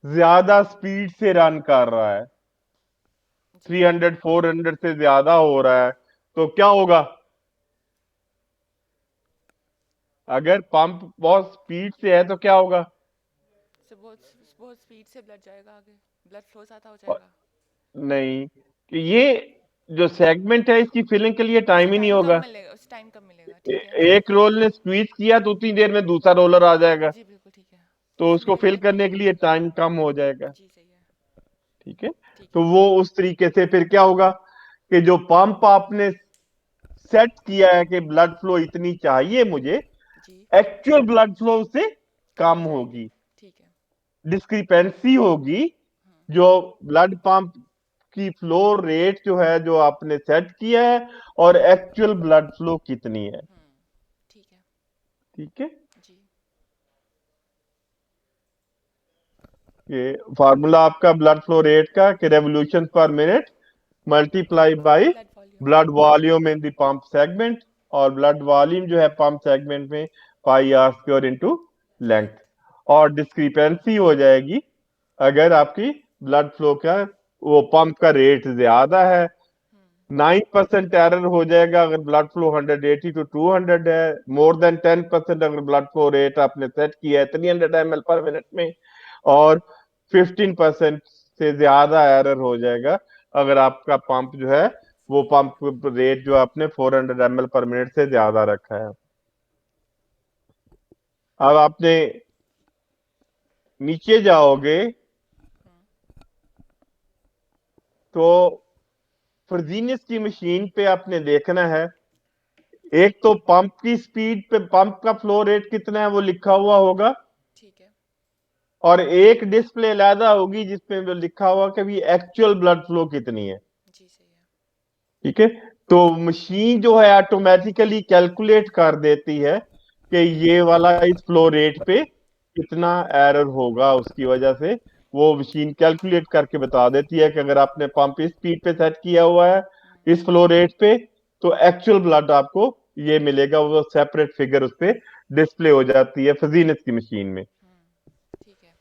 ज्यादा स्पीड से रन कर रहा है, जी 300 400 से ज्यादा हो रहा है, तो क्या होगा? अगर पंप बहुत स्पीड से है तो क्या होगा? सर बहुत बहुत स्पीड से ब्लड जाएगा आगे, ब्लड फ्लो ज़्यादा हो जाएगा। नहीं, कि ये जो सेगमेंट है इसकी फिलिंग के लिए सर टाइम ही नहीं टाइम कम होगा। मिलेगा, उस टाइम कम मिलेगा। ए- ठीक है। एक रोल ने स्क्वीज किया तो उतनी देर में दूसरा रोलर आ जाएगा, जी बिल्कुल ठीक है। तो उससे उसको मेरी फिल टाइम करने के लिए टाइम कम हो जाएगा। जी सही है। ठीक है, ठीक तो है। वो उस तरीके से फिर क्या होगा कि जो पंप आपने सेट किया है कि ब्लड फ्लो इतनी चाहिए मुझे, जी एक्चुअल ब्लड फ्लो से कम होगी, ठीक है। डिस्क्रिपेंसी होगी जो ब्लड पंप की फ्लो रेट जो है जो आपने सेट किया है और एक्चुअल ब्लड फ्लो कितनी है। ठीक है ठीक है, जी। ये फार्मूला आपका ब्लड फ्लो रेट का कि रेवोल्यूशन पर minute multiply by blood volume. Blood volume in the pump segment, और ब्लड वॉल्यूम जो है पंप सेगमेंट में पाई आर स्क्वायर इनटू लेंथ, और डिस्क्रिपेंसी हो जाएगी अगर आपकी ब्लड फ्लो का वो पंप का रेट ज्यादा है। 9% एरर हो जाएगा अगर ब्लड फ्लो 180 टू 200 है, मोर देन 10% अगर ब्लड फ्लो रेट आपने सेट किया है 300 ml पर मिनट में, और 15% से ज्यादा एरर हो जाएगा अगर आपका पंप जो है वो पंप रेट जो आपने 400 ml पर मिनट से ज्यादा रखा है। अब आपने नीचे जाओगे तो फ्रजीनियस की मशीन पे आपने देखना है, एक तो पंप की स्पीड पे पंप का फ्लो रेट कितना है वो लिखा हुआ होगा, ठीक है और एक डिस्प्ले अलहदा होगी जिसमें वो लिखा हुआ कि भी एक्चुअल ब्लड फ्लो कितनी है। जी सही है। ठीक है, तो मशीन जो है ऑटोमेटिकली कैलकुलेट कर देती है कि ये वाला इस फ्लो रेट पे कितना एरर होगा, उसकी वजह से वो मशीन कैलकुलेट करके बता देती है कि अगर आपने पंप इस स्पीड पे सेट किया हुआ है इस फ्लो रेट पे तो एक्चुअल ब्लड आपको ये मिलेगा, वो सेपरेट फिगर उस पे डिस्प्ले हो जाती है फजीनस की मशीन में। ठीक है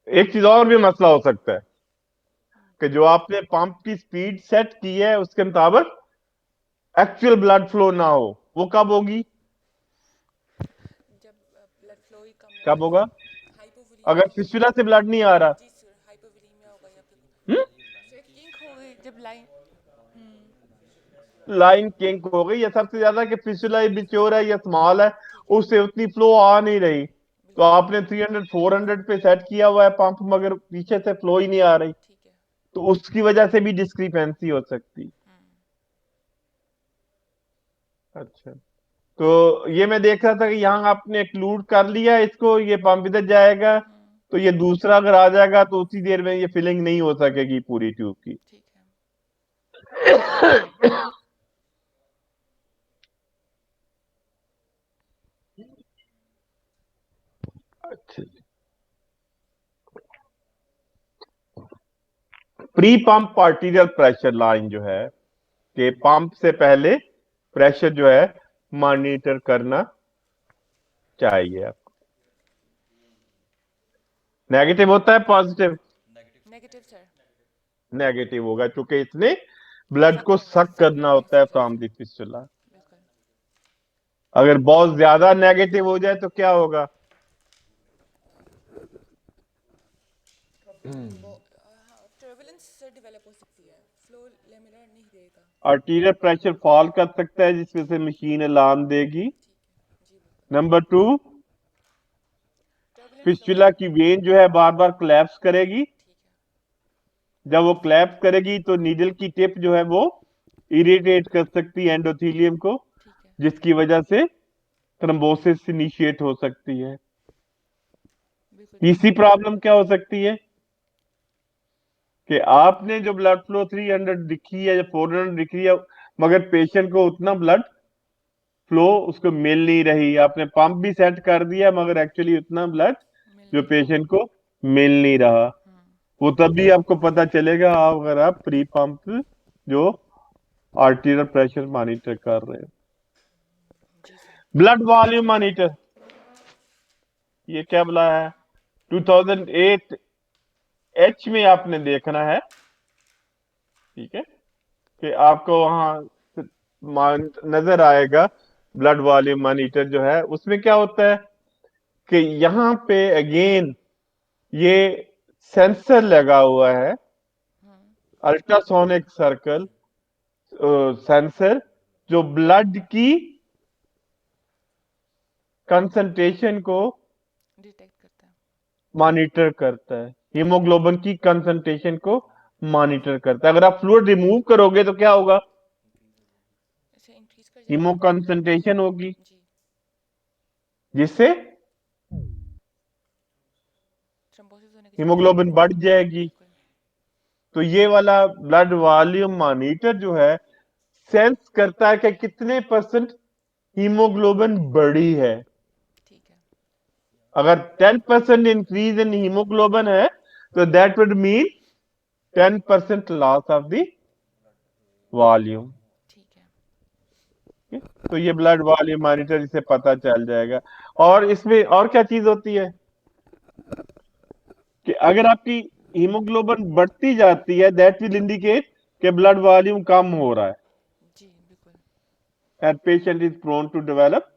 एक चीज और भी मसला हो सकता है कि जो आपने पंप की स्पीड सेट की है उसके मुताबिक एक्चुअल ब्लड फ्लो ना हो, वो कब होगी? जब ब्लड फ्लो ही कम कब होगा, होगा? हाइपोवोलीमिया अगर होगा। फिस्टुला से ब्लड नहीं आ रहा। जी सर, हाइपोवोलीमिया होगा या हम्म? फिर किंक हो गई जब लाइन। लाइन किंक हो गई, या सबसे ज्यादा कि फिस्टुला बिच्योर है या स्मॉल है, ठीक है उससे उतनी फ्लो आ नहीं रही, तो बिल्कुल आपने 300 400 पे सेट किया हुआ है पंप मगर पीछे से फ्लो ही नहीं आ रही, ठीक है। तो उसकी वजह से भी डिस्क्रिपेंसी हो सकती। अच्छा, तो ये मैं देख रहा था कि यहाँ आपने एक्लूड कर लिया इसको, ये पंप इधर जाएगा तो ये दूसरा अगर आ जाएगा तो उसी देर में ये फिलिंग नहीं हो सकेगी पूरी ट्यूब की। ठीक है अच्छा, pre pump arterial pressure line जो है कि पंप से पहले प्रेशर जो है मॉनिटर करना चाहिए आपको। नेगेटिव होता है पॉजिटिव? Negative sir. नेगेटिव होगा क्योंकि इसने ब्लड को सक करना करना है होता है फिस्टुला फ्रॉम से। The fistula. बिल्कुल अगर बहुत ज्यादा नेगेटिव हो जाए तो क्या होगा? वो हाँ, टर्बुलेंस सर डेवलप हो सकती है, फ्लो लेमिनर नहीं रहेगा। आर्टीरियल प्रेशर फॉल कर सकता है जिसमें से मशीन अलार्म देगी। ठीक है जी बिल्कुल। नंबर 2, टर्बुलेंट फ्लो फिस्टुला की वेन जो है बार बार कोलैप्स करेगी, ठीक है जब वो कोलैप्स करेगी तो नीडल की टिप जो है वो इरिटेट कर सकती है एंडोथेलियम को, ठीक है जिसकी वजह से थ्रोम्बोसिस इनिशिएट हो सकती है। बिल्कुल ठीक तीसरी है। प्रॉब्लम क्या हो सकती है कि आपने जो ब्लड फ्लो 300 दिखी है या 400 दिखी है मगर पेशेंट को उतना ब्लड फ्लो उसको मिल नहीं रही, आपने पंप भी सेट कर दिया मगर एक्चुअली उतना ब्लड मिल जो नहीं रहा। पेशेंट को मिल नहीं रहा, वो तभी आपको पता चलेगा अगर आप प्री पंप जो आर्टीरियल प्रेशर मॉनिटर कर रहे हो। जी सर। ब्लड वॉल्यूम मॉनिटर, ये क्या बुला है? 2008 एच में आपने देखना है। ठीक है, कि आपको वहां नजर आएगा ब्लड वॉल्यूम मॉनिटर जो है, उसमें क्या होता है कि यहाँ पे अगेन ये सेंसर लगा हुआ है, अल्ट्रासोनिक सर्कल सेंसर, जो ब्लड की कंसंट्रेशन को डिटेक्ट करता है। मॉनिटर करता है, हीमोग्लोबिन की कंसंट्रेशन को मॉनिटर करता है। अगर आप फ्लूइड रिमूव करोगे तो क्या होगा, इसे इंक्रीज कर हीमो जाएगा कंसंट्रेशन होगी, जी जिससे थ्रोम्बोसिस होने की चांसेस हीमोग्लोबिन बढ़ जाएगी। बिल्कुल तो ये वाला ब्लड वॉल्यूम मॉनिटर जो है सेंस करता है कि कितने परसेंट हीमोग्लोबिन बढ़ी है। ठीक है अगर 10% इंक्रीज इन हीमोग्लोबिन है तो that would mean 10% loss of the volume. ठीक है तो ये ब्लड वॉल्यूम मॉनिटर से पता चल जाएगा। और इसमें और क्या चीज होती है कि अगर आपकी हीमोग्लोबिन बढ़ती जाती है दैट विल इंडिकेट कि ब्लड वॉल्यूम कम हो रहा है जी बिल्कुल and patient is prone to develop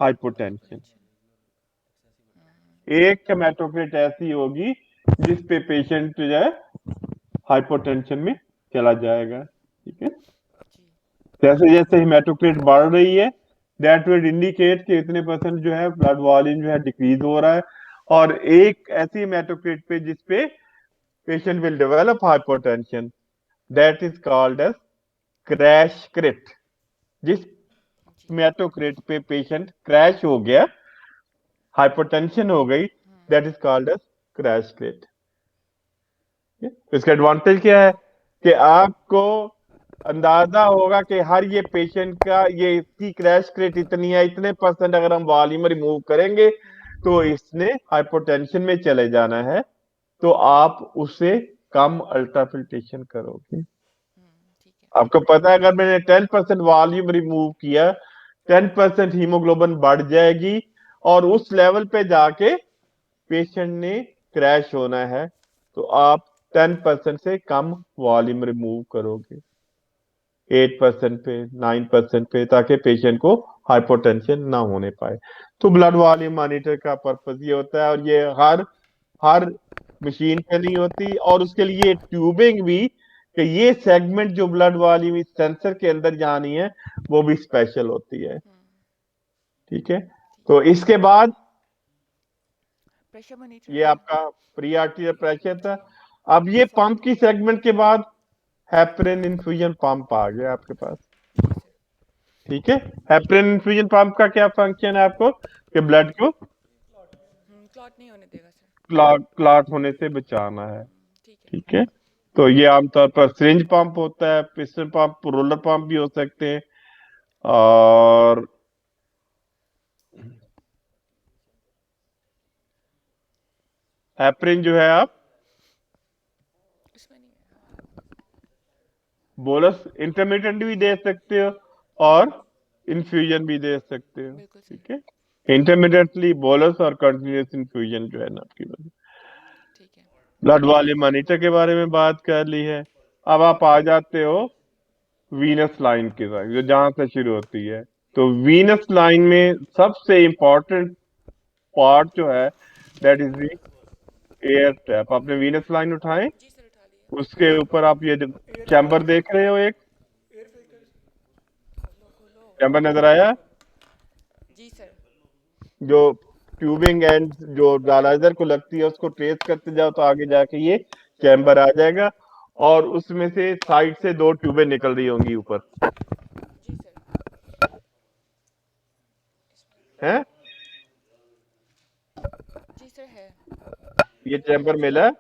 hypotension. Hypertension एक हेमाटोक्रिट ऐसी होगी जिस पे पेशेंट जो है हाइपोटेंशन में चला जाएगा। ठीक है, जी जैसे जैसे हेमाटोक्रिट बढ़ रही है दैट विल इंडिकेट कि इतने परसेंट जो है ब्लड वॉल्यूम जो है डिक्रीज हो रहा है। और एक ऐसी हेमाटोक्रिट पे जिस पे patient will develop hypotension that is called as crash crit. जिस जी हेमाटोक्रिट पे पेशेंट क्रैश हो गया, हाइपोटेंशन हो गई, that is called as crash crit. इसका एडवांटेज क्या है कि आपको अंदाजा होगा कि हर ये पेशेंट का ये इसकी क्रैश रेट इतनी है, इतने परसेंट अगर हम वॉल्यूम रिमूव करेंगे तो इसने हाइपोटेंशन में चले जाना है, तो आप उसे कम अल्ट्राफिल्ट्रेशन करोगे। ठीक है आपको पता है अगर मैंने 10% वॉल्यूम रिमूव किया 10% हीमोग्लोबिन बढ़ जाएगी और उस लेवल पे जाके पेशेंट ने क्रैश होना है, तो आप 10% से कम वॉल्यूम रिमूव करोगे, 8% पे, 9% पे, ताकि पेशेंट को हाइपोटेंशन ना होने पाए। तो ब्लड वॉल्यूम मॉनिटर का पर्पज ये होता है, और ये हर हर मशीन पे नहीं होती, और उसके लिए ट्यूबिंग भी कि ये सेगमेंट जो ब्लड वॉल्यूम इस सेंसर के अंदर जानी है वो भी स्पेशल होती है। ठीक है, तो इसके बाद प्रेशर मॉनिटर ये है आपका प्री आर्टियल प्रेशर था। अब ये पंप की सेगमेंट के बाद हेपरिन इन्फ्यूजन पंप आ गया आपके पास। जी सर ठीक है, हेपरिन इन्फ्यूजन पंप का क्या फंक्शन है आपको कि ब्लड को क्लॉट नहीं होने देगा सर क्लॉट होने से बचाना है। ठीक है ठीक है, तो ये आमतौर पर सिरिंज पंप होता है, पिस्टन पंप, रोलर पंप भी हो सकते हैं। और हेपरिन जो है आप इसमें नहीं है बोलस इंटरमीडिएट भी दे सकते हो और इन्फ्यूजन भी दे सकते हो। बिल्कुल सर ठीक है, इंटरमीडिएटली बोलस और कंटिन्यूस इन्फ्यूजन जो है ना आपकी ठीक है ब्लड वॉल्यूम मॉनिटर के बारे में बात कर ली है। अब आप आ जाते हो वीनस लाइन की तरफ, जो जहां से शुरू होती है। तो वीनस लाइन में सबसे इंपॉर्टेंट पार्ट जो है that is the air trap. आपने वीनस लाइन उठाए, जी सर उठा लिया उसके ऊपर आप ये चैम्बर देख रहे हो, एक खोलो खोलो चैम्बर नजर आया, जी सर जो ट्यूबिंग एंड जो डायलाइजर को लगती है उसको ट्रेस करते जाओ तो आगे जाके ये चैम्बर आ जाएगा, और उसमें से साइड से दो ट्यूबें निकल रही होंगी ऊपर, जी सर हैं? जी सर है ये चैम्बर मिला है,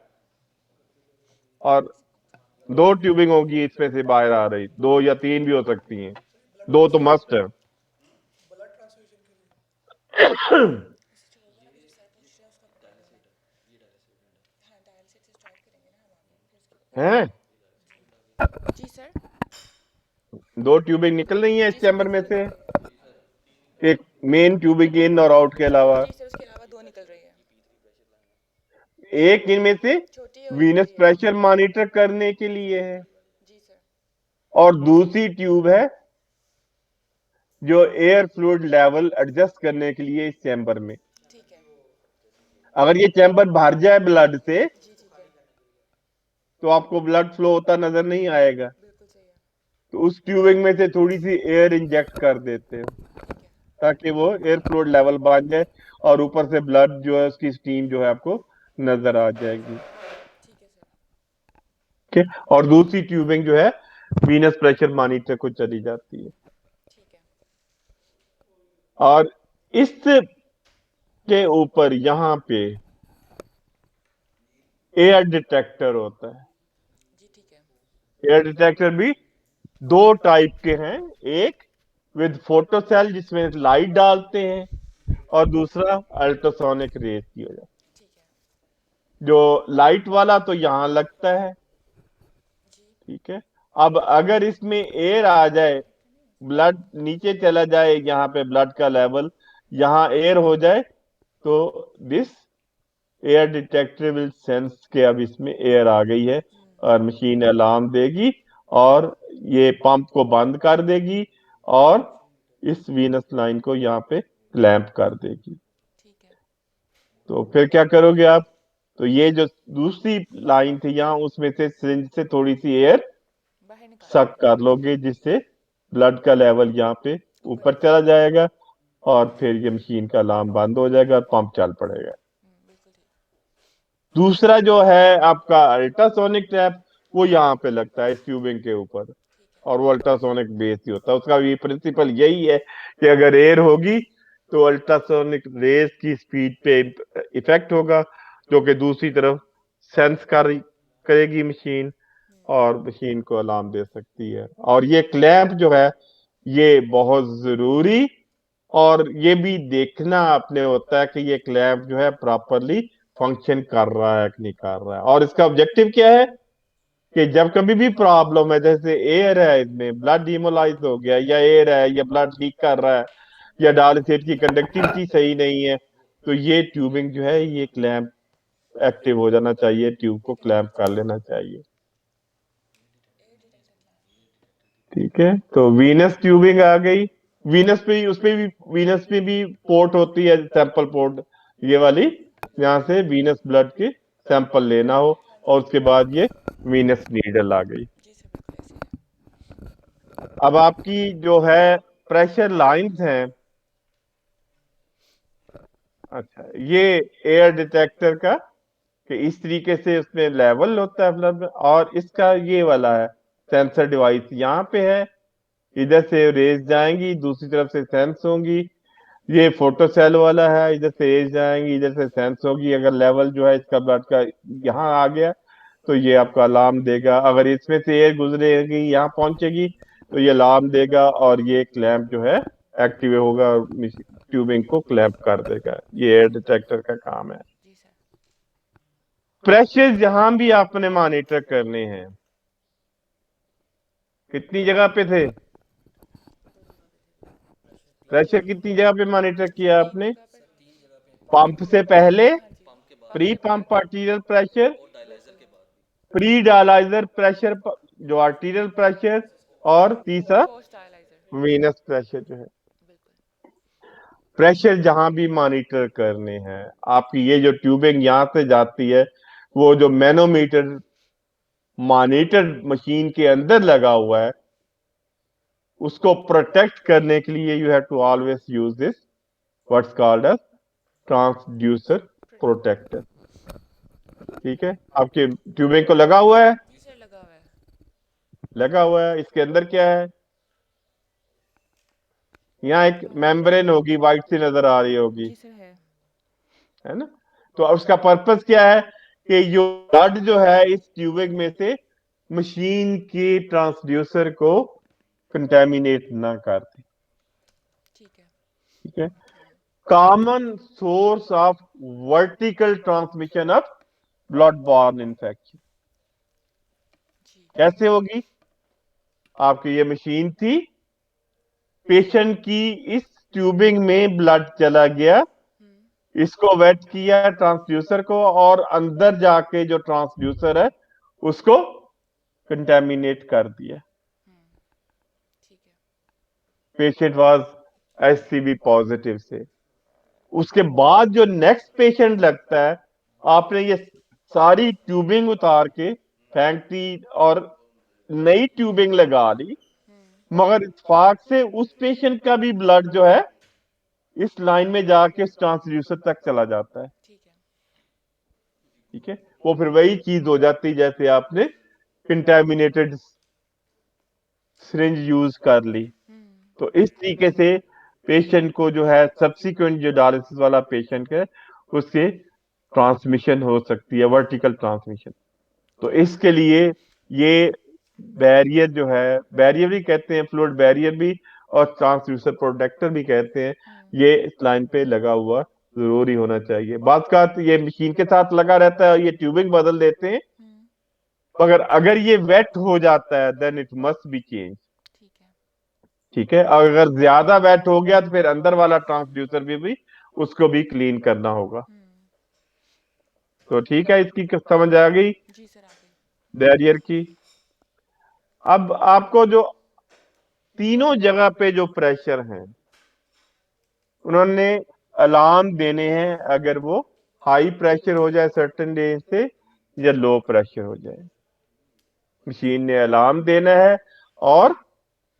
और दो ट्यूबिंग होगी इसमें से बाहर आ रही, दो या तीन भी हो सकती हैं, दो तो मस्ट है। हाँ डायलिसिस से स्टार्ट करेंगे ना हम आगे फिर उसके हैं? बाद जी सर दो ट्यूबिंग निकल रही है इस जी सर चैम्बर में निकल से, रही है एक मेन ट्यूबिंग इन और आउट के अलावा, जी सर उसके अलावा दो निकल रही है एक इनमें से छोटी है और एक वीनस बड़ी है प्रेशर मॉनिटर करने के लिए है, जी सर और दूसरी ट्यूब है जो एयर फ्लूइड लेवल एडजस्ट करने के लिए इस चैम्बर में। ठीक है अगर ये चैम्बर भर जाए ब्लड से जी ठीक है तो आपको ब्लड फ्लो होता नजर नहीं आएगा, बिल्कुल सही है तो उस ट्यूबिंग में से थोड़ी सी एयर इंजेक्ट कर देते हो ठीक है ताकि वो एयर फ्लूइड लेवल बढ़ जाए और ऊपर से ब्लड जो है उसकी स्टीम जो है आपको नजर आ जाएगी। ठीक है सर ठीक है, और दूसरी ट्यूबिंग जो है वीनस प्रेशर मॉनिटर को चली जाती है। ठीक है। और इसके ऊपर यहाँ पे एयर डिटेक्टर होता है। जी ठीक है। एयर डिटेक्टर भी दो टाइप के हैं, एक विद फोटो सेल जिसमें लाइट डालते हैं, और दूसरा अल्ट्रासोनिक रेज की वजह से। ठीक है। जो लाइट वाला तो यहाँ लगता है, जी। ठीक है। अब अगर इसमें एयर आ जाए, ब्लड नीचे चला जाए, यहाँ पे ब्लड का लेवल, यहाँ एयर हो जाए, तो this air detector will sense के अब इसमें एयर आ गई है, और मशीन अलार्म देगी और ये पंप को बंद कर देगी और इस वीनस लाइन को यहाँ पे क्लैंप कर देगी। ठीक है। तो फिर क्या करोगे आप? तो ये जो दूसरी लाइन थी यहाँ, उसमें से सिरिंज से थोड़ी सी एयर बाहर निकाल सक कर लोगे, जिससे ब्लड का लेवल यहाँ पे ऊपर चला जाएगा, और फिर ये मशीन का अलार्म बंद हो जाएगा और पंप चल पड़ेगा। बिल्कुल ठीक। दूसरा जो है आपका अल्ट्रासोनिक टैप, वो यहाँ पे लगता है इस ट्यूबिंग के ऊपर, और वो अल्ट्रासोनिक बेस ही होता है। उसका भी प्रिंसिपल यही है कि अगर एयर होगी तो अल्ट्रासोनिक रेज की स्पीड पे इफेक्ट होगा, जो कि दूसरी तरफ सेंस करेगी मशीन, और मशीन को अलार्म दे सकती है। और ये क्लैंप जो है ये बहुत जरूरी, और ये भी देखना आपने होता है कि ये क्लैंप जो है प्रॉपरली फंक्शन कर रहा है कि नहीं कर रहा है। और इसका ऑब्जेक्टिव क्या है कि जब कभी भी प्रॉब्लम है, जैसे एयर है, इसमें ब्लड डिमोलाइज हो गया, या एयर है, या ब्लड लीक कर रहा है, या डायलिसिस की कंडक्टिविटी सही नहीं है, तो ये ट्यूबिंग जो है ये क्लैंप एक्टिव हो जाना चाहिए, ट्यूब को क्लैंप कर लेना चाहिए। ठीक है, तो वीनस ट्यूबिंग आ गई। वीनस पे उस पे भी वीनस पे भी पोर्ट होती है, सैंपल पोर्ट, ये वाली, यहाँ से वीनस ब्लड के सैंपल लेना हो, और उसके बाद ये वीनस नीडल आ गई। जी सर बिल्कुल ऐसे ही है। अब आपकी जो है प्रेशर लाइंस हैं, अच्छा, ये एयर डिटेक्टर का कि इस तरीके से उसमें लेवल होता है ब्लड में, और इसका ये वाला है सेंसर डिवाइस यहाँ पे है, इधर से रेज जाएंगी, दूसरी तरफ से सेंस होंगी। ये फोटो सेल वाला है, इधर से रेज जाएंगी, इधर से सेंस होगी। अगर लेवल जो है इसका ब्लड का यहाँ आ गया तो ये आपका अलार्म देगा, अगर इसमें से एयर गुजरेगी यहाँ पहुंचेगी तो ये अलार्म देगा, और ये क्लैंप जो है एक्टिव होगा और ट्यूबिंग को क्लैंप कर देगा। ये एयर डिटेक्टर का काम है। जी सर। प्रेशर जहां भी आपने मॉनिटर करने हैं, कितनी जगह पे थे प्रेशर, कितनी जगह पे मॉनिटर किया एक आपने? जगह पर। पंप से पहले, हाँ जी। पंप के बाद प्री पंप आर्टीरियल प्रेशर, और डायलाइजर के बाद भी। प्री डायलाइजर प्रेशर जो आर्टीरियल प्रेशर, और तीसरा पोस्ट डायलाइजर। वीनस प्रेशर जो है। बिल्कुल। प्रेशर जहां भी मॉनिटर करने हैं, आपकी ये जो ट्यूबिंग यहां से जाती है, वो जो मैनोमीटर मॉनिटर मशीन के अंदर लगा हुआ है, उसको प्रोटेक्ट करने के लिए you have to always use this what's called as transducer protector. ठीक है, आपके ट्यूबिंग को लगा हुआ है, जी सर लगा हुआ है। लगा हुआ है। इसके अंदर क्या है? यहाँ एक मेम्ब्रेन होगी, व्हाइट सी नजर आ रही होगी, जी सर है ना? तो उसका पर्पस क्या है कि जो ब्लड जो है इस ट्यूबिंग में से मशीन के ट्रांसड्यूसर को कंटेमिनेट ना कर दे। ठीक है। ठीक है, common source of vertical transmission of blood borne infection जी। कैसे होगी? आपकी ये मशीन थी, पेशेंट की इस ट्यूबिंग में ब्लड चला गया, इसको वेट किया ट्रांसड्यूसर को, और अंदर जाके जो ट्रांसड्यूसर है उसको कंटेमिनेट कर दिया। ठीक है। पेशेंट वाज एचसीवी पॉजिटिव से। उसके बाद जो नेक्स्ट पेशेंट लगता है, आपने ये सारी ट्यूबिंग उतार के फेंक दी और नई ट्यूबिंग लगा ली, मगर इत्तेफाक से उस पेशेंट का भी ब्लड जो है इस लाइन में जाके उस ट्रांसड्यूसर तक चला जाता है। ठीक है। ठीक है, वो फिर वही चीज हो जाती है जैसे आपने कंटेमिनेटेड सिरिंज यूज कर ली, तो इस तरीके से पेशेंट को जो है सब्सिक्वेंट जो डायलिसिस वाला पेशेंट है उससे ट्रांसमिशन हो सकती है, वर्टिकल ट्रांसमिशन। तो इसके लिए ये बैरियर जो है, बैरियर भी कहते हैं, फ्लूइड बैरियर भी और ट्रांसड्यूसर प्रोटेक्टर भी कहते हैं, ये इस लाइन पे लगा हुआ जरूरी होना चाहिए। बात का ये मशीन के साथ लगा रहता है, ये ट्यूबिंग बदल देते हैं, मगर अगर ये वेट हो जाता है then it must be change. ठीक है। ठीक है, अगर ज्यादा वेट हो गया तो फिर अंदर वाला ट्रांसड्यूसर भी उसको भी क्लीन करना होगा। तो ठीक है, इसकी समझ आ गई जी सर, आ गई। बैरियर की। अब आपको जो तीनों जगह पे जो प्रेशर हैं उन्होंने अलार्म देने हैं, अगर वो हाई प्रेशर हो जाए सर्टेन रेंज से या लो प्रेशर हो जाए, मशीन ने अलार्म देना है और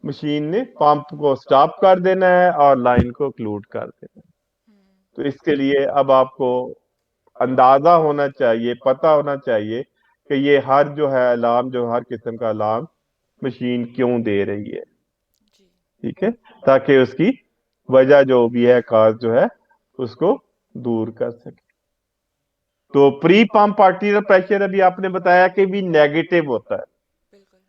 मशीन ने पंप को स्टॉप कर देना है और लाइन को क्लूड कर देना है। तो इसके लिए अब आपको अंदाजा होना चाहिए, पता होना चाहिए कि ये हर जो है अलार्म, जो हर किस्म का अलार्म मशीन क्यों दे रही है। जी। ठीक है, ताकि उसकी वजह जो भी है, काज जो है, उसको दूर कर सके। तो प्री पंप आर्टीरियल प्रेशर अभी आपने बताया कि भी नेगेटिव होता है। बिल्कुल।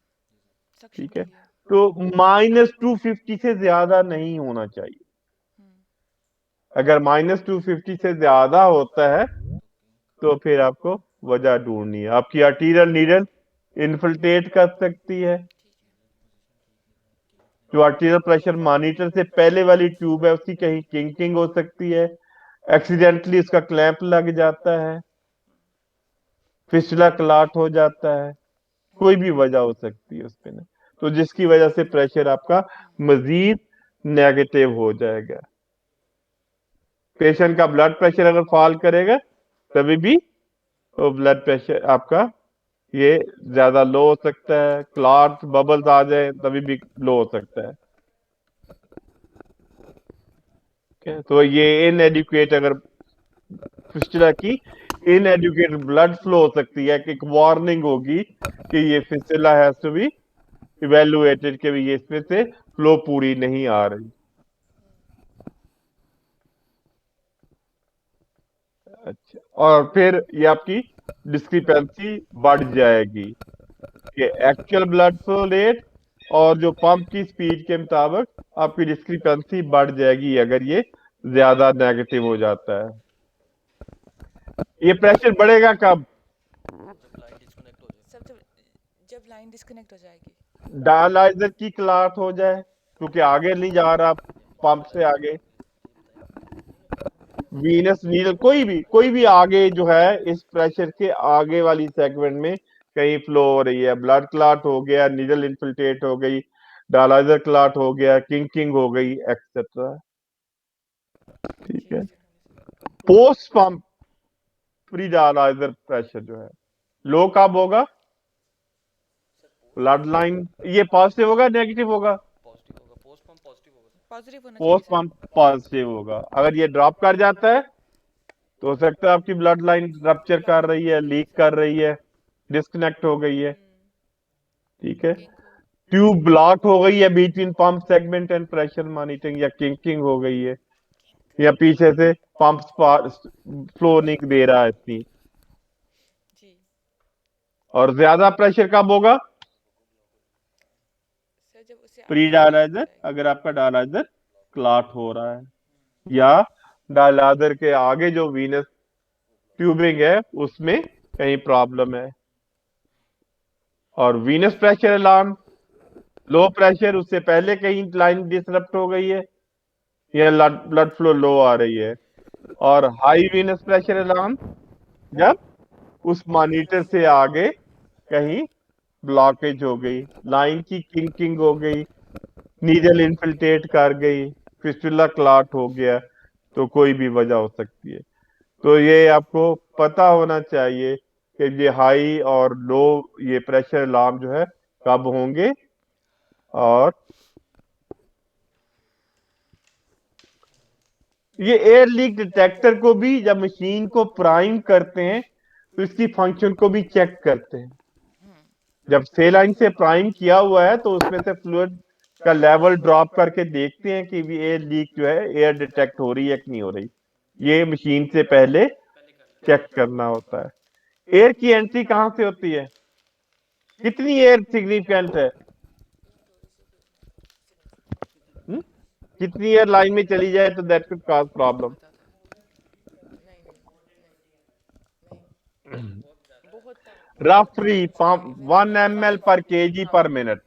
सक्शन ठीक के है, लिए। तो -250 से ज्यादा नहीं होना चाहिए। अगर -250 से ज्यादा होता है तो फिर आपको वजह ढूंढनी है। आपकी आर्टीरियल नीडल इन्फिल्ट्रेट कर सकती है, जो आर्टीरियल प्रेशर मॉनिटर से पहले वाली ट्यूब है उसकी कहीं किंकिंग हो सकती है, एक्सीडेंटली उसका क्लैंप लग जाता है, फिस्टुला क्लॉट हो जाता है, कोई भी वजह हो सकती है उसपे ना, तो जिसकी वजह से प्रेशर आपका मजीद नेगेटिव हो जाएगा। पेशेंट का ब्लड प्रेशर अगर फॉल करेगा तभी भी वो ब्लड प्रेशर आपका ये ज्यादा लो हो सकता है, क्लॉट बबल्स आ जाए तभी भी लो हो सकता है। ठीक है, तो ये इनएडिक्वेट, अगर फिस्टुला की इनएडिक्वेट ब्लड फ्लो हो सकती है कि एक वार्निंग होगी कि ये fistula has to be evaluated, कि भी ये इसमें से फ्लो पूरी नहीं आ रही। अच्छा, और फिर ये आपकी डिस्क्रिपेंसी बढ़ जाएगी कि एक्चुअल ब्लड फ्लो रेट और जो पंप की स्पीड के मुताबिक आपकी डिस्क्रिपेंसी बढ़ जाएगी अगर ये ज्यादा नेगेटिव हो जाता है। ये प्रेशर बढ़ेगा कब? जब लाइन डिस्कनेक्ट हो जाए। सर, जब लाइन डिस्कनेक्ट हो जाएगी। डायलाइजर की क्लॉट हो जाए, क्योंकि आगे नहीं जा रहा पंप से आगे, वीनस नीडल कोई भी आगे जो है इस प्रेशर के आगे वाली सेगमेंट में कहीं फ्लो हो रही है, ब्लड क्लॉट हो गया, नीडल इन्फिल्ट्रेट हो गई, डायलाइजर क्लॉट हो गया, किंकिंग हो गई, एक्सेट्रा। ठीक है, post pump pre dialyser pressure जो है लो कब होगा? ब्लड लाइन ये पॉजिटिव होगा नेगेटिव होगा? पॉजिटिव होगा, पोस्ट पंप पॉजिटिव होगा सर। पॉजिटिव होना चाहिए पोस्ट सर। पंप पॉजिटिव होगा। अगर ये ड्रॉप कर जाता है तो हो सकता है आपकी ब्लड लाइन रप्चर कर रही है, लीक कर रही है, डिस्कनेक्ट हो गई है। ठीक है, किंक हो। ट्यूब ब्लॉक हो गई है between pump segment and pressure monitoring, या किंकिंग हो गई है, या पीछे से पंप फ्लो नहीं दे रहा है इतनी। जी। और ज्यादा प्रेशर कब होगा? सर, जब उससे प्री आगे डायलाइजर, जाएगी। अगर आपका डायलाइजर क्लॉट हो रहा है या डायलाइजर के आगे जो वीनस ट्यूबिंग है उसमें कहीं प्रॉब्लम है। और Venus pressure alarm low pressure, उससे पहले कहीं लाइन डिसरप्ट हो गई है या ब्लड फ्लो लो आ रही है। और हाई वीनस प्रेशर अलार्म जब उस मॉनिटर से आगे कहीं ब्लॉकेज हो गई, लाइन की किंकिंग हो गई, नीडल इन्फिल्ट्रेट कर गई, फिस्टुला क्लॉट हो गया, तो कोई भी वजह हो सकती है। तो ये आपको पता होना चाहिए कि ये हाई और लो ये प्रेशर अलार्म जो है कब होंगे। और ये एयर लीक डिटेक्टर को भी जब मशीन को प्राइम करते हैं तो इसकी फंक्शन को भी चेक करते हैं। जब सेलाइन से प्राइम किया हुआ है तो उसमें से फ्लूइड का लेवल ड्रॉप करके देखते हैं कि ये लीक जो है एयर डिटेक्ट हो रही है कि नहीं हो रही। ये मशीन से पहले चेक करना होता है। एयर की एंट्री कहां से होती है? कितनी एयर सिग्निफिकेंट है? हुँ? कितनी एयर लाइन में चली जाए तो दैट कुड कॉज प्रॉब्लम। नहीं नहीं बहुत रफली पंप 1 ml पर केजी पर मिनट,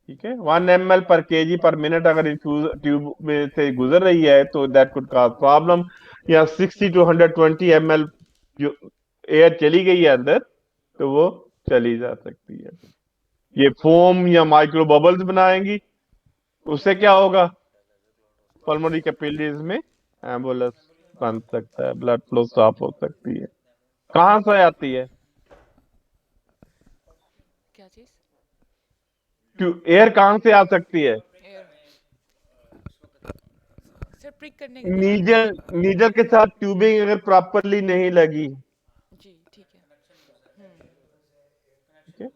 ठीक है, 1 ml पर केजी पर मिनट अगर इन्फ्यूज ट्यूब में से गुजर रही है तो दैट कुड कॉज प्रॉब्लम। या 60 to 120 ml जो एयर चली गई है अंदर तो वो चली जा सकती है। ये फोम या माइक्रो बबल्स बनाएंगी, उससे क्या होगा? पल्मोनरी कैपिलरीज में एम्बुलस बन सकता है, ब्लड फ्लो स्टॉप हो सकती है। कहां से आती है? क्या चीज एयर कहां से आ सकती है? एयर सर प्रिक करने के दौरान नीडल, नीडल के साथ ट्यूबिंग अगर प्रॉपरली नहीं लगी, जी ठीक है ठीक है,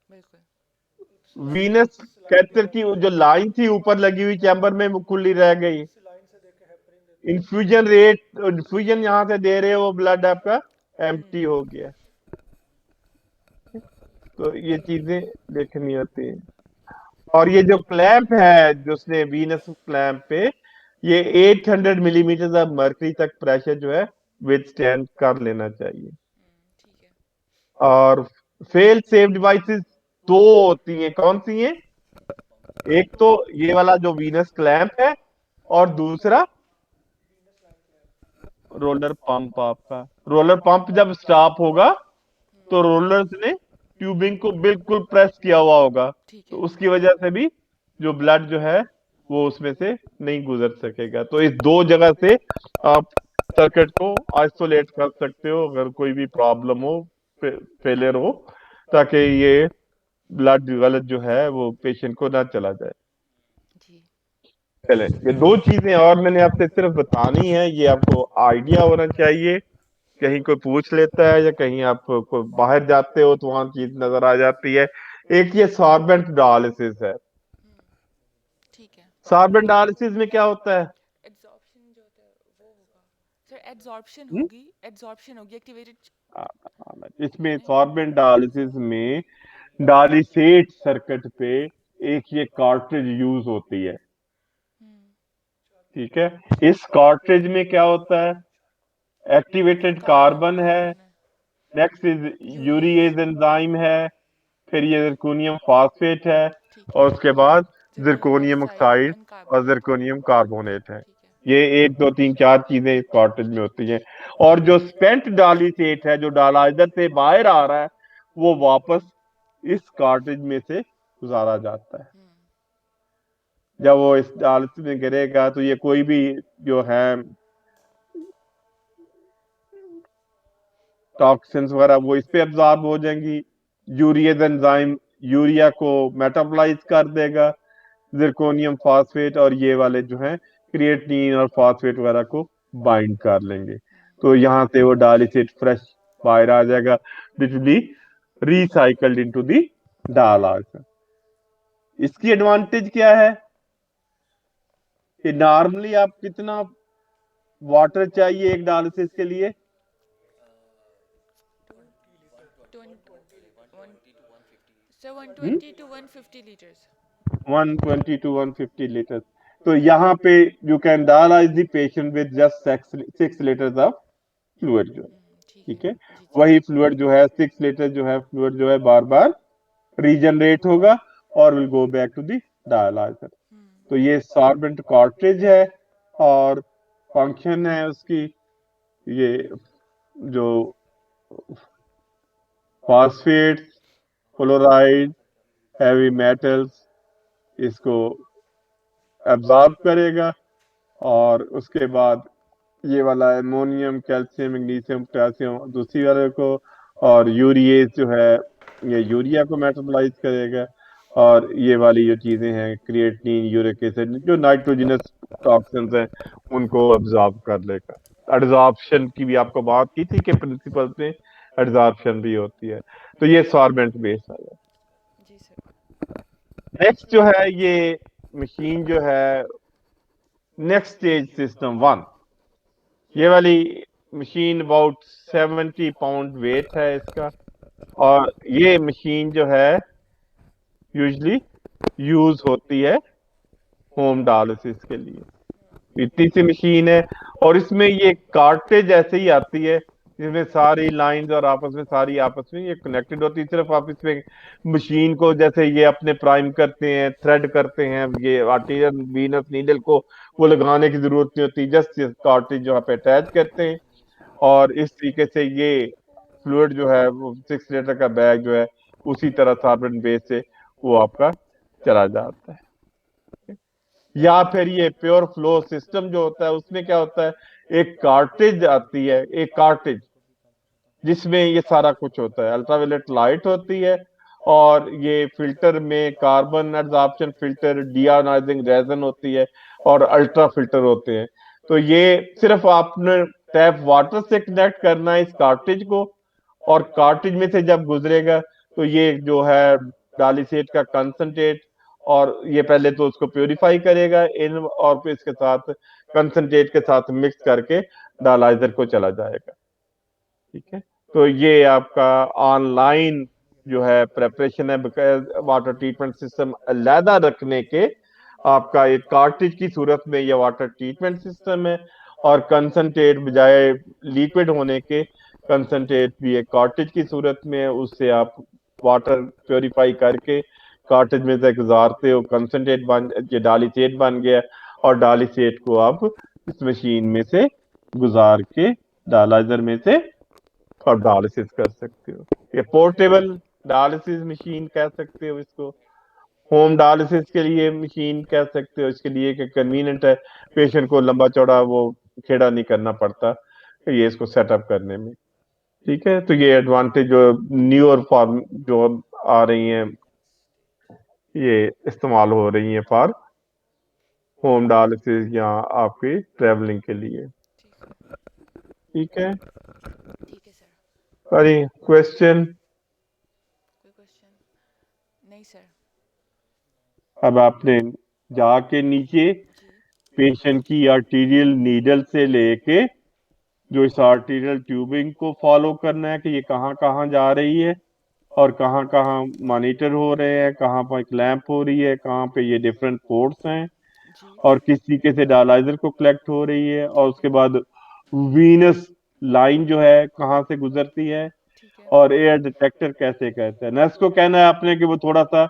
बिल्कुल वीनस कैथेटर की जो लाइन थी ऊपर लगी हुई चैम्बर में वो खुली रह गई। इन्फ्यूजन यहां से दे रहे हो, वो ब्लड आपका एम्प्टी हो गया। तो ये चीजें देखनी होती हैं। और ये जो क्लैंप है जो उसने वीनस क्लैंप पे, ये 800 मिलीमीटर ऑफ मर्करी तक प्रेशर जो है विथस्टैंड कर लेना चाहिए। ठीक है और फेल सेफ डिवाइसेस दो होती हैं, कौन सी हैं? एक तो ये वाला जो वीनस क्लैंप है और दूसरा रोलर पंप। आपका रोलर पंप जब स्टॉप होगा तो रोलर्स ने ट्यूबिंग को बिल्कुल प्रेस किया हुआ होगा, ठीक तो है उसकी वजह से भी जो ब्लड जो है वो उसमें से नहीं गुजर सकेगा। तो इस दो जगह से आप सर्किट को आइसोलेट कर सकते हो अगर कोई भी प्रॉब्लम हो, फेलियर हो, ताकि ये ब्लड गलत जो है वो पेशेंट को ना चला जाए। जी चले, ये दो चीजें और मैंने आपसे सिर्फ बतानी है, ये आपको आइडिया होना चाहिए। कहीं कोई पूछ लेता है या कहीं आप को बाहर जाते हो तो वहां चीज नजर आ जाती है। एक ये सॉर्बेंट डायलिसिस है। ठीक है सॉर्बेंट डायलिसिस में क्या होता है? एब्जॉर्प्शन जो होता है वो होगा सर एब्जॉर्प्शन हम्म? होगी एक्टिवेटेड इसमें सॉर्बेंट डायलिसिस में डालिसेट सर्किट पे एक ये कार्ट्रिज यूज होती है, ठीक है। इस कार्ट्रिज में क्या होता है? एक्टिवेटेड कार्बन है, कार्बन है next is urease urease enzyme है, फिर ये जिरकोनियम फॉस्फेट है, ठीक है और उसके बाद zirconium zirconium oxide oxide and और कार्बोनेट जिरकोनियम कार्बोनेट है। ठीक है ये 1 2 3 4 चीजें इस कार्ट्रिज में होती हैं। और जो स्पेंट डालिसेट है, जो डालाइजर से बाहर आ रहा है, वो वापस इस कार्ट्रिज में से गुजारा जाता है। जब वो इस डालिसिस में गिरेगा तो ये कोई भी जो है टॉक्सिन्स वगैरह वो इस पे एब्जॉर्ब हो जाएंगी। यूरिएज एंजाइम यूरिया को मेटाबोलाइज कर देगा, जिरकोनियम फॉस्फेट और ये वाले जो हैं क्रिएटिनिन और फॉस्फेट वगैरह को बाइंड कर लेंगे। तो यहाँ से वो डायलिसिट फ्रेश बाहर आ जाएगा, which will be recycled into the dialysis. इसकी एडवांटेज क्या है कि नॉर्मली आप कितना वाटर चाहिए एक डायलिसिस के लिए? 120 to 150 लीटर्स 120 to 150 लीटर। तो यहाँ पे you can dialyse the patient with just 6 litres of fluid जो है, ठीक है। जी जी वही फ्लूइड जो है 6 लीटर जो है फ्लूइड जो है बार बार रीजनरेट होगा और will go back to the dialyser. तो ये सॉर्बेंट कार्ट्रिज है और फंक्शन है उसकी, ये जो फॉस्फेट्स, क्लोराइड, हैवी मेटल्स इसको एब्जॉर्ब करेगा, और उसके बाद ये वाला एमोनियम, कैल्शियम, मैग्नीशियम, पोटेशियम दूसरी वाले को, और यूरिएज जो है ये यूरिया को मेटाबोलाइज करेगा, और ये वाली जो चीजें हैं क्रिएटिनिन, यूरिक एसिड, जो नाइट्रोजनस टॉक्सिन्स हैं उनको एब्जॉर्ब कर लेगा। एब्जॉर्प्शन की भी आपको बात की थी कि प्रिंसिपल में एब्जॉर्प्शन भी होती है। तो ये सॉर्बेंट बेस आ गया। जी सर। नेक्स्ट जो है ये मशीन जो है नेक्स्ट स्टेज सिस्टम 1, ये वाली मशीन अबाउट 70 पाउंड वेट है इसका, और ये मशीन जो है यूजली यूज होती है होम डायलिसिस के लिए। इतनी सी मशीन है, और इसमें ये कार्टेज ऐसे ही आती है जिसमें सारी लाइंस और आपस में ये कनेक्टेड होती है। सिर्फ आप इसमें मशीन को जैसे ये अपने प्राइम करते हैं, थ्रेड करते हैं, ये आर्टीरियल वीनस नीडल को वो लगाने की जरूरत नहीं होती, जस्ट कार्टेज जो आप अटैच करते हैं, और इस तरीके से ये फ्लूइड जो है वो 6 लीटर का बैग जो है उसी तरह सार्बन बेस से वो आपका चला जाता है। या फिर ये प्योर फ्लो सिस्टम जो होता है उसमें क्या होता है, एक कार्टेज आती है, एक कार्टेज जिसमें ये सारा कुछ होता है, अल्ट्रावायलेट लाइट होती है, और ये फिल्टर में कार्बन एब्जॉर्प्शन फिल्टर, डीआयोनाइजिंग रेजन होती है, और अल्ट्रा फिल्टर होते हैं। तो ये सिर्फ आपने टैप वाटर से कनेक्ट करना है इस कार्टेज को, और कार्टेज में से जब गुजरेगा तो ये जो है डालिसेट का कंसंट्रेट, और ये पहले तो उसको प्योरीफाई करेगा इन, और फिर इसके साथ कंसंट्रेट के साथ मिक्स करके डायलाइजर को चला जाएगा। ठीक है, तो ये आपका ऑनलाइन जो है प्रेपरेशन है, बिकॉज वाटर ट्रीटमेंट सिस्टम अलहदा रखने के आपका एक कार्ट्रिज की सूरत में ये वाटर ट्रीटमेंट सिस्टम है, और कंसंट्रेट बजाय लिक्विड होने के कंसंट्रेट भी एक कार्ट्रिज की सूरत में है, उससे आप वाटर प्योरीफाई करके कार्ट्रिज में से गुजारते हो, कंसंट्रेट बन, ये डालिसेट बन गया, और डालिसेट को आप इस मशीन में से गुजार के डायलाइजर में से और डायलिसिस कर सकते हो। ये पोर्टेबल डायलिसिस मशीन कह सकते हो इसको, होम डायलिसिस के लिए मशीन कह सकते हो, इसके लिए कि कन्वीनियंट है, पेशेंट को लंबा चौड़ा वो खेड़ा नहीं करना पड़ता ये इसको सेटअप करने में। ठीक है, तो ये एडवांटेज जो न्यूअर फॉर्म जो आ रही हैं ये इस्तेमाल हो रही हैं फॉर होम डायलिसिस या आपकी ट्रेवलिंग के लिए। ठीक है, ठीक है सर। अरे क्वेश्चन? कोई क्वेश्चन नहीं सर। अब आपने जाके नीचे जी पेशेंट की आर्टीरियल नीडल से लेके जो इस आर्टीरियल ट्यूबिंग को फॉलो करना है कि ये कहाँ कहाँ जा रही है, और कहाँ कहाँ मॉनिटर हो रहे हैं, कहाँ पर क्लैंप हो रही है, कहाँ पे ये डिफरेंट पोर्ट्स हैं, जी और किस तरीके से डायलाइजर को कलेक्ट हो रही है, और उसके बाद वीनस लाइन जो है कहाँ से गुजरती है, ठीक है। और एयर डिटेक्टर कैसे कहते हैं। नर्स को कहना है आपने कि वो थोड़ा सा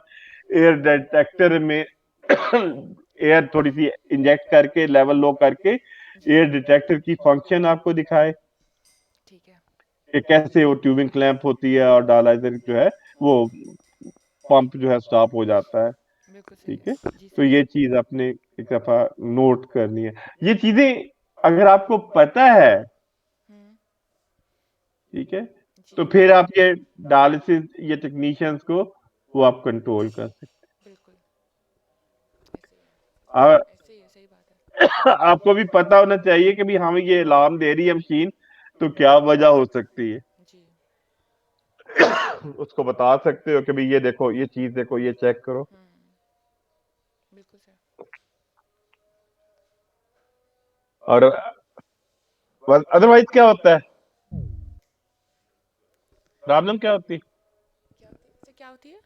एयर डिटेक्टर में एयर थोड़ी सी इंजेक्ट करके लेवल लो करके एयर डिटेक्टर की फंक्शन आपको दिखाए ठीक है। कि कैसे वो ट्यूबिंग क्लैंप होती है और डायलाइजर जो है वो पंप जो है स्टॉप हो जाता है। बिल्कुल सही ठीक है, है। जी तो सर। ये चीज आपने एक दफा नोट करनी है। ये चीजें अगर आपको पता है, हम्म। ठीक है, तो जी फिर आप ये डायलिसिस ये टेक्नीशियंस को वो आप कंट्रोल कर सकते बिल्कुल हैं। ऐसे ही है, सही बात है। आपको भी पता होना चाहिए कि भी हमें ये अलार्म दे रही है मशीन, तो क्या वजह हो सकती है, जी उसको बता सकते हो कि भाई ये देखो, ये चीज देखो, ये चेक करो। बिल्कुल सर। और अदरवाइज क्या होता है, प्रॉब्लम क्या होती है? क्या होती है सर, क्या होती है?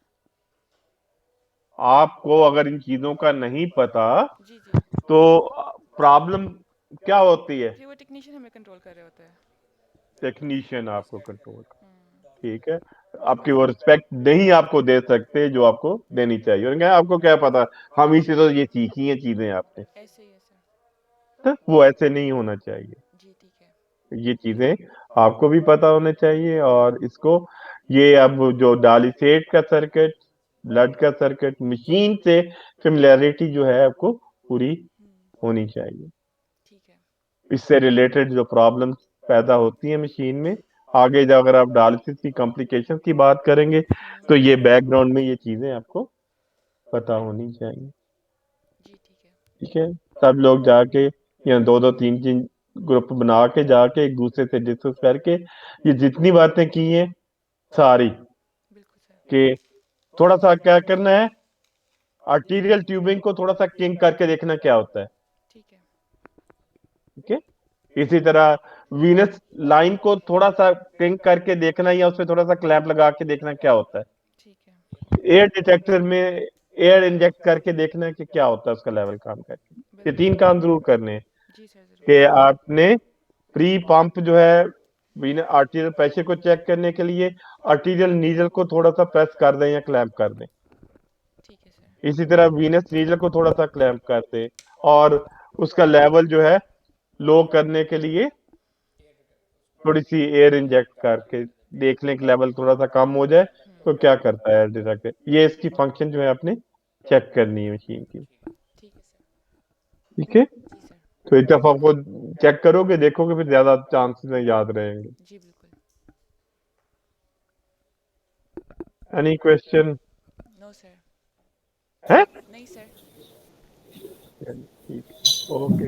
आपको अगर इन चीजों का नहीं पता जी जी। तो प्रॉब्लम क्या होती है? फिर वो टेक्नीशियन हमें कंट्रोल कर रहे होते हैं। टेक्नीशियन आपको कंट्रोल, ठीक है, आपकी वो रिस्पेक्ट नहीं आपको दे सकते जो आपको देनी चाहिए, और क्या आपको क्या पता, हम इसी तो ये सीखी हैं चीजें आपने, ऐसे ही है सर। वो ऐसे नहीं होना चाहिए। जी ठीक है। ये चीजें आपको भी पता होना चाहिए, और इसको ये अब जो डालिसेट का सर्किट, ब्लड का सर्किट, मशीन से सिमिलैरिटी जो है आपको पूरी होनी चाहिए। ठीक है। इससे रिलेटेड जो प्रॉब्लम्स पैदा होती हैं मशीन में, आगे जब अगर आप डायलिसिस की कॉम्प्लिकेशंस की बात करेंगे तो ये बैकग्राउंड में ये चीजें आपको पता होनी चाहिए। जी ठीक है। ठीक है, सब लोग जाके या दो दो तीन तीन ग्रुप बना के जाके एक दूसरे से डिस्कस करके ये जितनी बातें की हैं सारी बिल्कुल सर। कि थोड़ा सा क्या करना है, आर्टीरियल ट्यूबिंग को थोड़ा सा किंग करके देखना क्या होता है। ठीक है। ठीक है, इसी तरह वीनस लाइन को थोड़ा सा किंग करके देखना या उसमें थोड़ा सा क्लैंप लगा के देखना क्या होता है। ठीक है। एयर डिटेक्टर में एयर इंजेक्ट करके देखना है कि क्या होता है उसका लेवल काम करके। ये बिल्कुल। 3 काम जरूर करने हैं जी सर ज़रूर। कि आपने प्री पंप जो है आर्टीरियल प्रेशर को चेक करने के लिए आर्टीरियल नीडल को थोड़ा सा प्रेस कर दें या क्लैंप कर दें। ठीक है सर। इसी तरह वीनस नीडल को थोड़ा सा क्लैंप कर दें और उसका लेवल जो है लो करने के लिए थोड़ी सी एयर इंजेक्ट करके देख लें कि लेवल थोड़ा सा कम हो जाए तो क्या करता है एयर डिटेक्टर। ये इसकी फंक्शन जो है आपने चेक करनी है मशीन की। ठीक है सर। ठीक है, जी सर। तो एक दफा आपको चेक करोगे देखोगे फिर ज्यादा चांसेस में याद रहेंगे। जी बिल्कुल। Any question no sir. है? नहीं सर। ओके,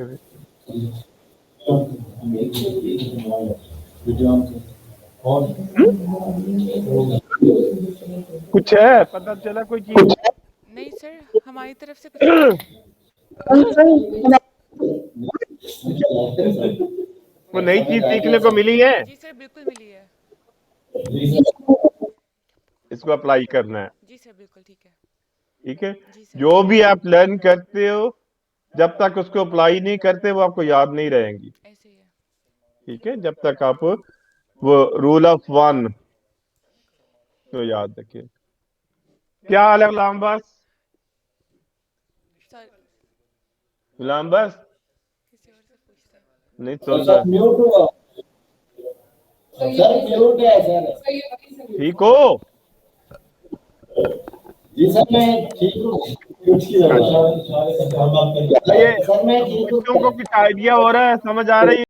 कुछ है पता चला कोई चीज? नहीं सर, हमारी तरफ से कुछ नहीं है। वो नई चीज सीखने को मिली है, जी सर बिल्कुल मिली है। इसको अप्लाई करना है। जी सर बिल्कुल ठीक है। ठीक है, जी सर। जो भी आप लर्न करते हो जब तक उसको अप्लाई नहीं करते वो आपको याद नहीं रहेंगी। ऐसे ही है। ठीक है, जब तक आप वो रूल ऑफ 1 तो याद रखिए। क्या हाल है गुलाम बस? सर गुलाम बस किसी और से पूछते हैं। नहीं सुन रहा। म्यूट हुआ सर, म्यूट है सर। ठीक हो? जी सर मैं ठीक हूँ। म्यूट की जरूरत है। ये सर मैं ठीक हूँ। बच्चों को कुछ आइडिया हो रहा है, समझ आ रही है?